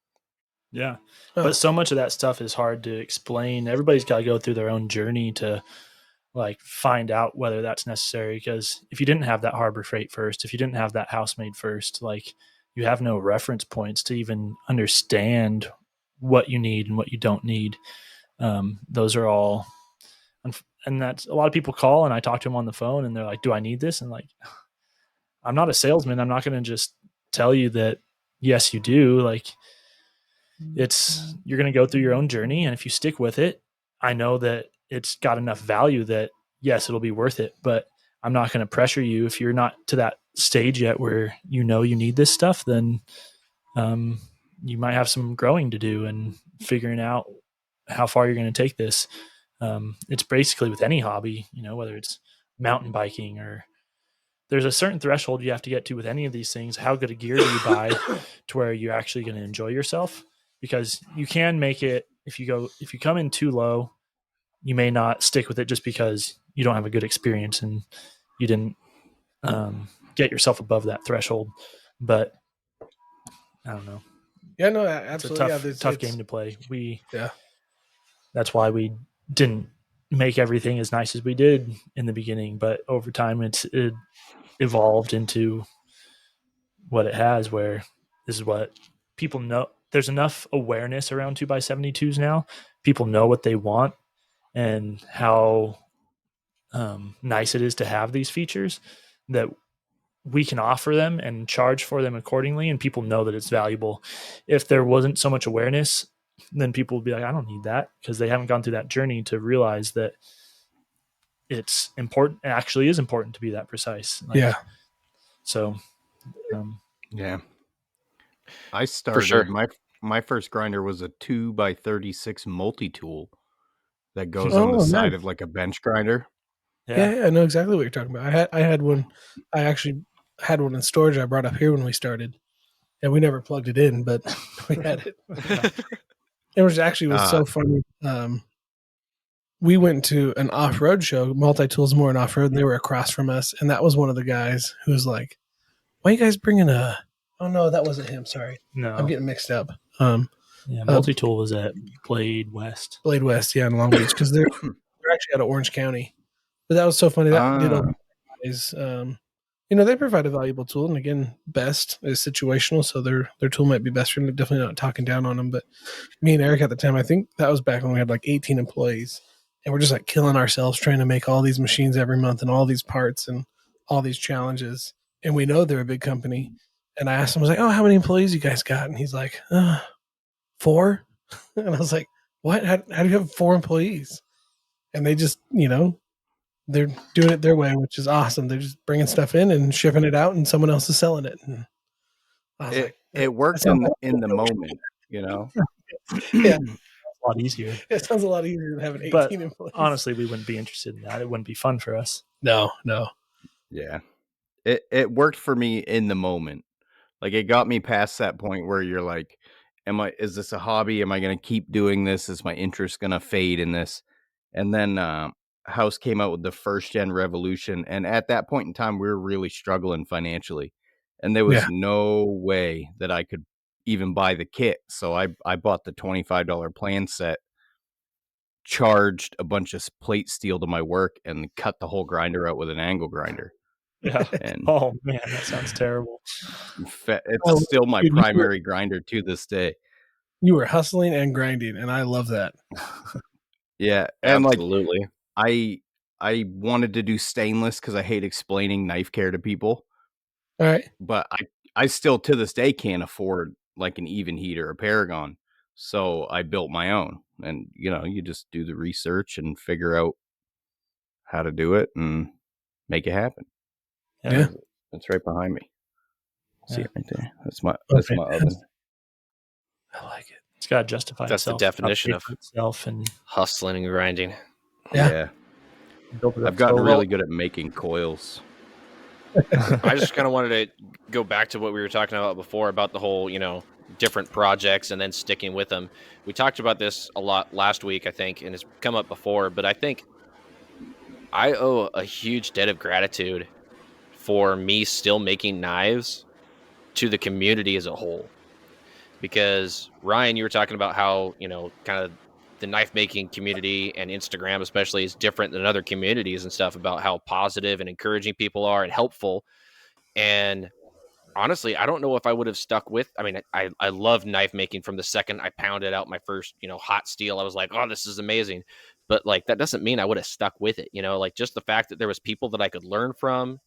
Yeah. But so much of that stuff is hard to explain. Everybody's got to go through their own journey to like find out whether that's necessary. Because if you didn't have that Harbor Freight first, if you didn't have that house made first, like you have no reference points to even understand what you need and what you don't need. Those are all, and that's a lot of people call and I talk to them on the phone and they're like, do I need this? And like, I'm not a salesman. I'm not going to just tell you that, yes, you do. Like, you're going to go through your own journey. And if you stick with it, I know that it's got enough value that yes, it'll be worth it, but I'm not going to pressure you. If you're not to that stage yet where you know you need this stuff, then you might have some growing to do and figuring out how far you're going to take this. It's basically with any hobby, you know, whether it's mountain biking or there's a certain threshold you have to get to with any of these things. How good a gear do you buy to where you're actually going to enjoy yourself? Because you can make it, if you come in too low, you may not stick with it just because you don't have a good experience and you didn't get yourself above that threshold. But I don't know. Yeah, no, absolutely. It's a tough game to play. That's why we didn't make everything as nice as we did in the beginning, but over time it evolved into what it has, where this is what people know. There's enough awareness around 2x72s now. People know what they want and how nice it is to have these features that we can offer them and charge for them accordingly. And people know that it's valuable. If there wasn't so much awareness, then people would be like, I don't need that, because they haven't gone through that journey to realize that it's important. It actually is important to be that precise. Like, yeah. So, yeah. I started, for sure. My first grinder was a 2x36 multi-tool that goes on the side of like a bench grinder. Yeah, I know exactly what you're talking about. I had one. I actually had one in storage I brought up here when we started, and we never plugged it in, but we had it. It was so funny. We went to an off-road show, Multi-Tools More and Off-Road, and they were across from us, and that was one of the guys who was like, why are you guys bringing a... Oh, no, that wasn't him. Sorry. No. I'm getting mixed up. Multi-Tool was at Blade West. Blade West, yeah, in Long Beach, because they're actually out of Orange County. But that was so funny. That did open my eyes. You know, they provide a valuable tool, and again, best is situational, so their tool might be best for them. Definitely not talking down on them, but me and Eric at the time, I think that was back when we had like 18 employees, and we're just like killing ourselves trying to make all these machines every month and all these parts and all these challenges. And we know they're a big company. And I asked him, I was like, oh, how many employees you guys got? And he's like, 4. And I was like, what? How do you have 4 employees? And they just, you know, they're doing it their way, which is awesome. They're just bringing stuff in and shipping it out, and someone else is selling it. And I was it worked in the moment, you know? Yeah. A lot easier. It sounds a lot easier than having 18 employees. Honestly, we wouldn't be interested in that. It wouldn't be fun for us. No. Yeah. It worked for me in the moment. Like, it got me past that point where you're like, is this a hobby? Am I going to keep doing this? Is my interest going to fade in this? And then House came out with the first gen Revolution. And at that point in time, we were really struggling financially. And there was no way that I could even buy the kit. So I bought the $25 plan set, charged a bunch of plate steel to my work, and cut the whole grinder out with an angle grinder. Yeah. And oh man, that sounds terrible. It's still my primary grinder to this day. You were hustling and grinding, and I love that. Yeah, and absolutely. Like I wanted to do stainless because I hate explaining knife care to people. All right, but I still to this day can't afford like an Even Heat or a Paragon, so I built my own. And you know, you just do the research and figure out how to do it and make it happen. Yeah. It's right behind me. See it right there? That's my oven. I like it. It's got to justify That's itself. the definition of itself and hustling and grinding. Yeah. I've gotten really good at making coils. I just kind of wanted to go back to what we were talking about before about the whole, different projects and then sticking with them. We talked about this a lot last week, I think, and it's come up before, but I think I owe a huge debt of gratitude for me still making knives to the community as a whole. Because Ryan, you were talking about how, kind of the knife making community and Instagram especially is different than other communities and stuff, about how positive and encouraging people are and helpful. And honestly, I don't know if I would have stuck with. I mean, I love knife making from the second I pounded out my first, hot steel. I was like, oh, this is amazing. But like, that doesn't mean I would have stuck with it. Like just the fact that there was people that I could learn from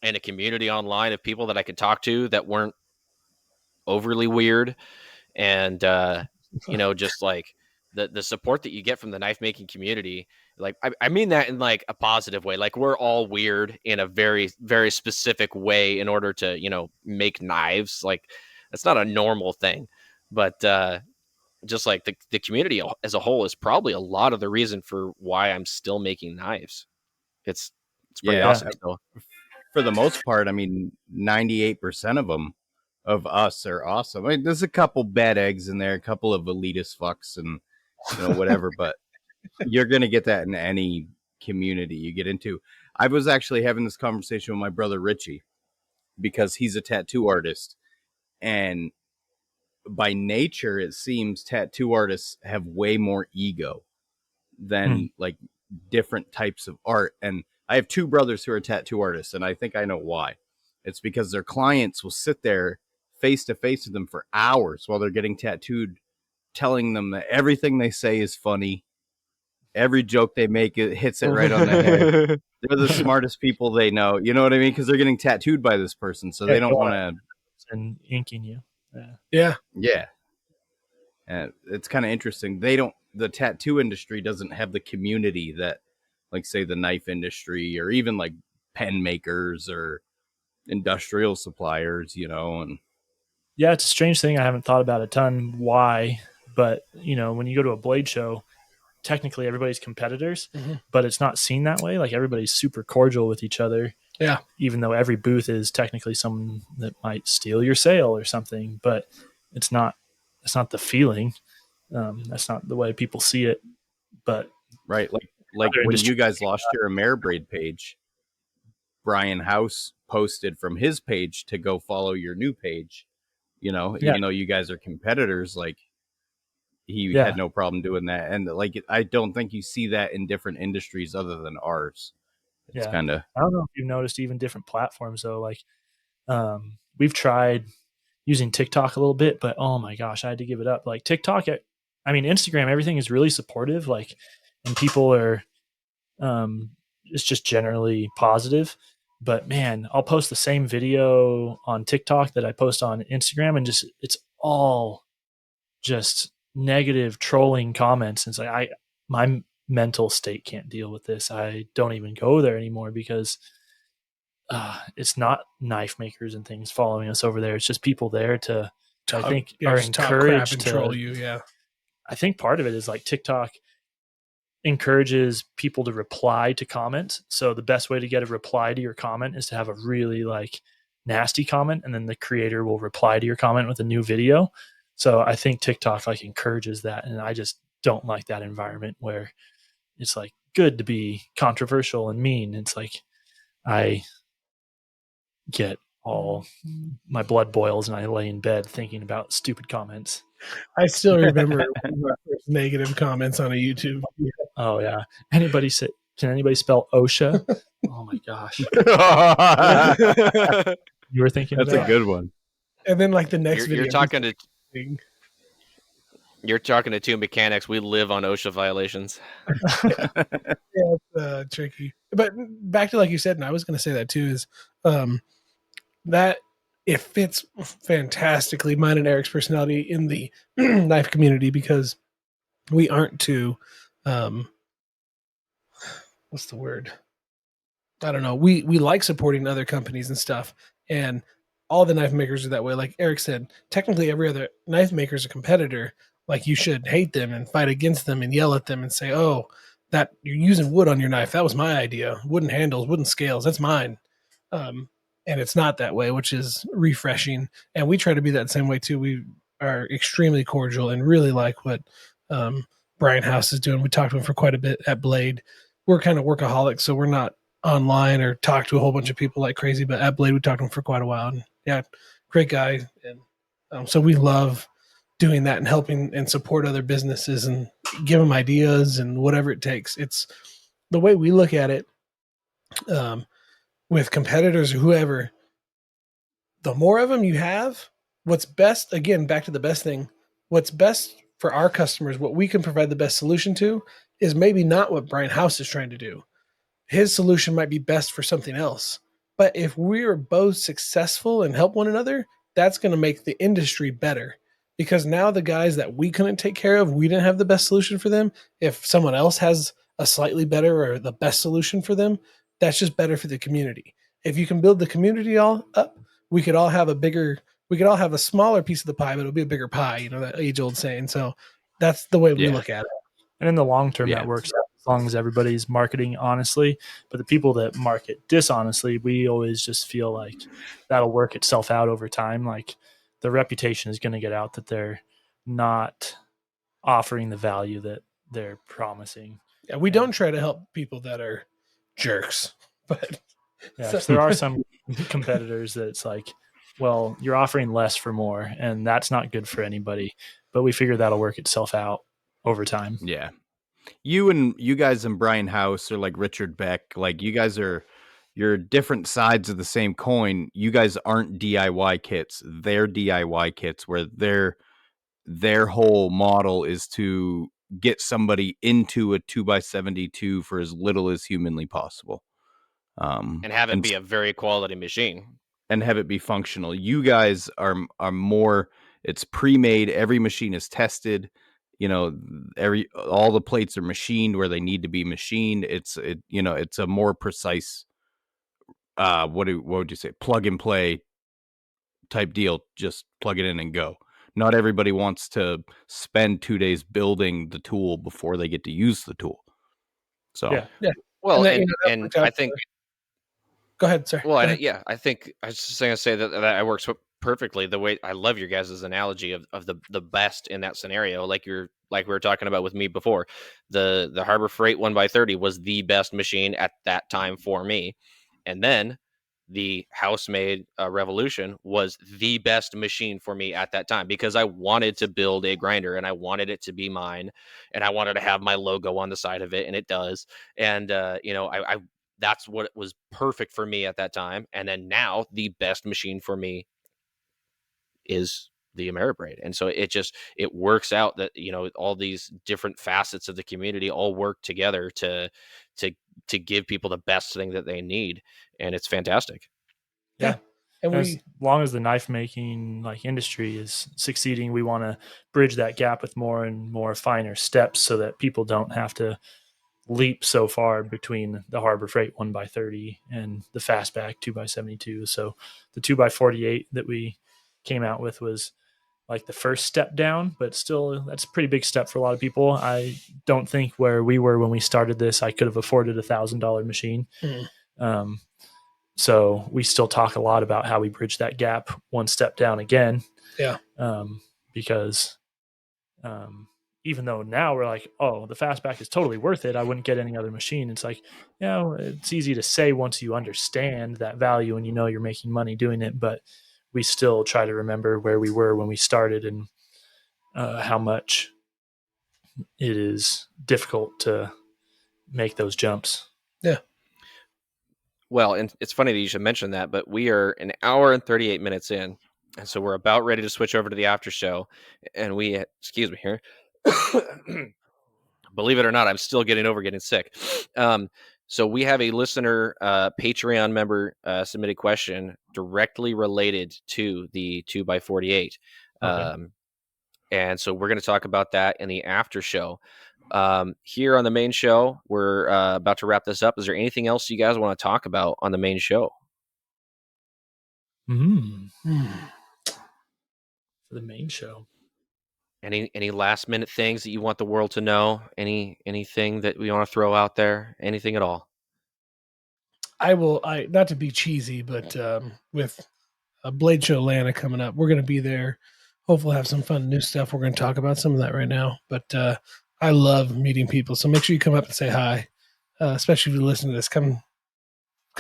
and a community online of people that I could talk to that weren't overly weird. And, just like the support that you get from the knife making community, like, I mean that in like a positive way. Like we're all weird in a very, very specific way in order to, make knives. Like that's not a normal thing, but, just like the community as a whole is probably a lot of the reason for why I'm still making knives. It's pretty awesome. So. For the most part, I mean, 98% of them of us are awesome. I mean, there's a couple bad eggs in there, a couple of elitist fucks and whatever, but you're going to get that in any community you get into. I was actually having this conversation with my brother Richie because he's a tattoo artist, and by nature, it seems tattoo artists have way more ego than like different types of art. And I have two brothers who are tattoo artists, and I think I know why. It's because their clients will sit there face to face with them for hours while they're getting tattooed, telling them that everything they say is funny. Every joke they make, it hits it right on the head. They're the smartest people they know. You know what I mean? Because they're getting tattooed by this person, so they don't want to. And inking you. Yeah. And it's kind of interesting. The tattoo industry doesn't have the community that, like, say, the knife industry or even like pen makers or industrial suppliers, and yeah, it's a strange thing. I haven't thought about a ton why, but when you go to a blade show, technically everybody's competitors, but it's not seen that way. Like everybody's super cordial with each other. Yeah. Even though every booth is technically someone that might steal your sale or something, but it's not the feeling. That's not the way people see it. But right, like when you guys lost your ameribrade page, Brian House posted from his page to go follow your new page. Even though you guys are competitors, like he had no problem doing that. And like, I don't think you see that in different industries other than ours. It's kind of, I don't know if you've noticed even different platforms though. Like, we've tried using TikTok a little bit, but oh my gosh, I had to give it up. Like TikTok, Instagram, everything is really supportive. Like, and people are, it's just generally positive. But man, I'll post the same video on TikTok that I post on Instagram, and it's all just negative trolling comments. And it's like my mental state can't deal with this. I don't even go there anymore because it's not knife makers and things following us over there. It's just people there to I think are encouraged to troll you. Yeah, I think part of it is like TikTok encourages people to reply to comments. So the best way to get a reply to your comment is to have a really like nasty comment, and then the creator will reply to your comment with a new video. So I think TikTok like encourages that, and I just don't like that environment where it's like good to be controversial and mean. It's like I get all my blood boils and I lay in bed thinking about stupid comments. I still remember negative comments on a YouTube. Oh yeah. Can anybody spell OSHA? Oh my gosh. You were thinking that's a good one. And then like the next video. You're talking to two mechanics. We live on OSHA violations. Yeah, it's tricky. But back to like you said, and I was going to say that too, is that it fits fantastically mine and Eric's personality in the knife community because we aren't too, what's the word? I don't know. We like supporting other companies and stuff, and all the knife makers are that way. Like Eric said, technically every other knife maker is a competitor. Like you should hate them and fight against them and yell at them and say, "Oh, that you're using wood on your knife. That was my idea. Wooden handles, wooden scales. That's mine." And it's not that way, which is refreshing. And we try to be that same way too. We are extremely cordial and really like what Brian House is doing. We talked to him for quite a bit at Blade. We're kind of workaholics, so we're not online or talk to a whole bunch of people like crazy. But at Blade, we talked to him for quite a while. And yeah, great guy. And so we love doing that and helping and support other businesses and give them ideas and whatever it takes. It's the way we look at it. With competitors or whoever, the more of them you have, what's best, again, back to the best thing, what's best for our customers, what we can provide the best solution to is maybe not what Brian House is trying to do. His solution might be best for something else. But if we are both successful and help one another, that's going to make the industry better. Because now the guys that we couldn't take care of, we didn't have the best solution for them. If someone else has a slightly better or the best solution for them, that's just better for the community. If you can build the community all up, we could all have a smaller piece of the pie, but it'll be a bigger pie, that age old saying. So that's the way we look at it. And in the long term, that works as long as everybody's marketing honestly. But the people that market dishonestly, we always just feel like that'll work itself out over time. Like the reputation is going to get out that they're not offering the value that they're promising. Yeah, we don't try to help people that are jerks, but there are some competitors that it's like, well, you're offering less for more, and that's not good for anybody. But we figure that'll work itself out over time. Yeah. You guys and Brian House are like Richard Beck. Like you're different sides of the same coin. You guys aren't DIY kits. They're DIY kits where their whole model is to get somebody into a 2x72 for as little as humanly possible. And have it be a very quality machine. And have it be functional. You guys are more, it's pre-made. Every machine is tested. All the plates are machined where they need to be machined. It's a more precise, what would you say? Plug and play type deal. Just plug it in and go. Not everybody wants to spend 2 days building the tool before they get to use the tool. So, yeah. Well, and I think, go ahead, sir. Well, I think I was just going to say that works perfectly. The way I love your guys' analogy of the best in that scenario, like we were talking about with me before, the Harbor Freight 1x30 was the best machine at that time for me, and then the House-made Revolution was the best machine for me at that time because I wanted to build a grinder and I wanted it to be mine, and I wanted to have my logo on the side of it, and it does, and I that's what was perfect for me at that time. And then now the best machine for me is the ameribrade. And so it works out that, all these different facets of the community all work together to give people the best thing that they need. And it's fantastic. Yeah. And as long as the knife making industry is succeeding, we want to bridge that gap with more and more finer steps so that people don't have to leap so far between the Harbor Freight 1x30 and the Fastback 2x72. So the 2x48 that we came out with was like the first step down, but still that's a pretty big step for a lot of people. I don't think where we were when we started this, I could have afforded $1,000 machine. So we still talk a lot about how we bridge that gap one step down again. Yeah. Because even though now we're like, oh, the Fastback is totally worth it, I wouldn't get any other machine. It's like, it's easy to say once you understand that value and you're making money doing it, but we still try to remember where we were when we started and how much it is difficult to make those jumps. Yeah. Well, and it's funny that you should mention that, but we are an hour and 38 minutes in, and so we're about ready to switch over to the after show, and excuse me here. Believe it or not, I'm still getting sick. So we have a listener Patreon member submitted question directly related to the 2x48. Okay. And so we're going to talk about that in the after show. Here on the main show, we're about to wrap this up. Is there anything else you guys want to talk about on the main show? For the main show. Any last minute things that you want the world to know? Anything that we want to throw out there? Anything at all? I will. I not to be cheesy, but with a Blade Show Atlanta coming up, we're going to be there. Hopefully, have some fun new stuff. We're going to talk about some of that right now. But I love meeting people, so make sure you come up and say hi. Especially if you listen to this, come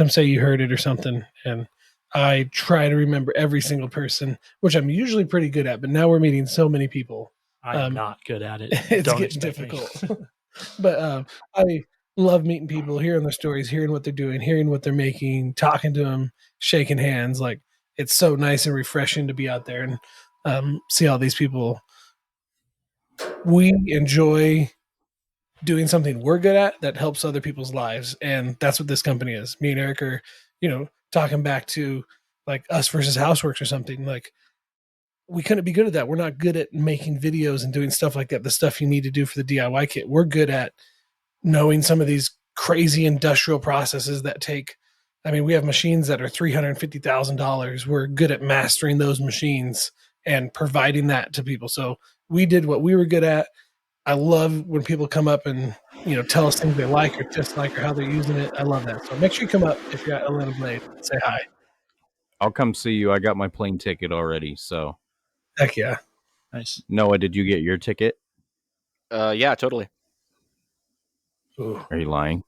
say you heard it or something. And I try to remember every single person, which I'm usually pretty good at. But now we're meeting so many people. I'm not good at it. It's Don't getting expect me. difficult. But I love meeting people, hearing their stories, hearing what they're doing, hearing what they're making, talking to them, shaking hands. Like, it's so nice and refreshing to be out there and see all these people. We enjoy doing something we're good at that helps other people's lives, and that's what this company is. Me and Eric are, talking back to like Us versus Houseworks or something. Like, we couldn't be good at that. We're not good at making videos and doing stuff like that, the stuff you need to do for the DIY kit. We're good at knowing some of these crazy industrial processes that take, we have machines that are $350,000. We're good at mastering those machines and providing that to people. So we did what we were good at. I love when people come up and, tell us things they like or dislike or how they're using it. I love that. So make sure you come up if you're at Atlanta Blade. Say hi. I'll come see you. I got my plane ticket already. So Heck yeah. Nice. Noah, did you get your ticket? Yeah, totally. Ooh. Are you lying?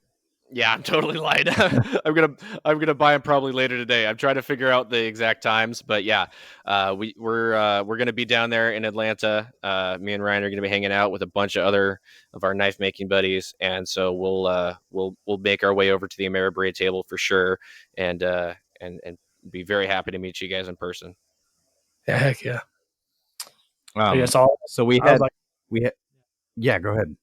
Yeah, I'm totally lying. I'm gonna buy them probably later today. I'm trying to figure out the exact times, but yeah, we're gonna be down there in Atlanta. Me and Ryan are gonna be hanging out with a bunch of other of our knife making buddies, and so we'll make our way over to the ameribrade table for sure, and be very happy to meet you guys in person. Yeah, heck yeah. So we had yeah. Go ahead.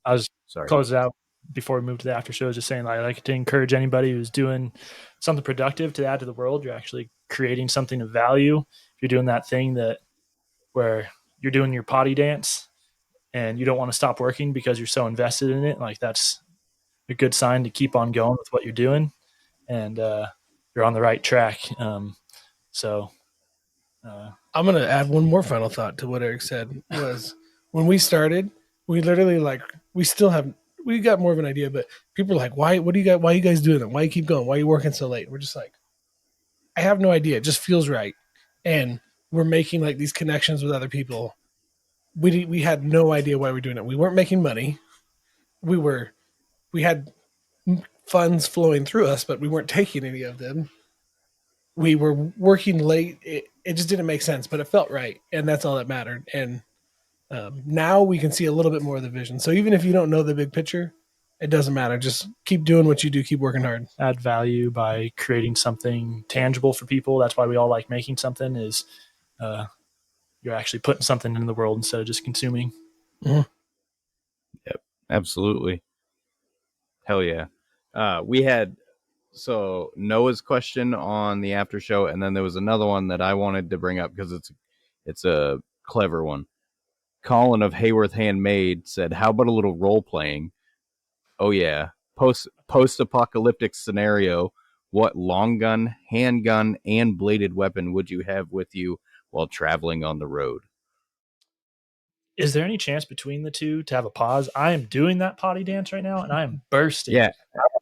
I was Sorry. close it out before we moved to the after show. Just saying, I like to encourage anybody who's doing something productive to add to the world. You're actually creating something of value. If you're doing that thing where you're doing your potty dance and you don't want to stop working because you're so invested in it, like that's a good sign to keep on going with what you're doing, and you're on the right track. I'm going to add one more final thought to what Eric said. Was when we started, we literally we got more of an idea, but people are like, why are you guys doing that? Why you keep going? Why are you working so late? We're just like, I have no idea. It just feels right. And we're making like these connections with other people. We had no idea why we're doing it. We weren't making money. We had funds flowing through us, but we weren't taking any of them. We were working late. It just didn't make sense, but it felt right. And that's all that mattered. And now we can see a little bit more of the vision. So even if you don't know the big picture, it doesn't matter. Just keep doing what you do. Keep working hard. Add value by creating something tangible for people. That's why we all like making something is you're actually putting something in the world instead of just consuming. Mm-hmm. Yep, absolutely. Hell yeah. We had Noah's question on the after show, and then there was another one that I wanted to bring up because it's a clever one. Colin of Hayworth Handmade said, how about a little role playing? Oh yeah. Post-apocalyptic scenario. What long gun, handgun, and bladed weapon would you have with you while traveling on the road? Is there any chance between the two to have a pause? I am doing that potty dance right now, and I am bursting. Yeah.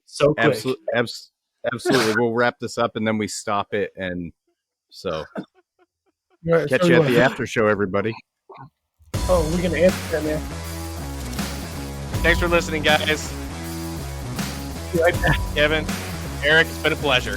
So quick. Absolutely. We'll wrap this up, and then we stop it, and so Right, catch you at the after show, everybody. Oh, we're going to answer that, man. Thanks for listening, guys. Right. Kevin, Eric, it's been a pleasure.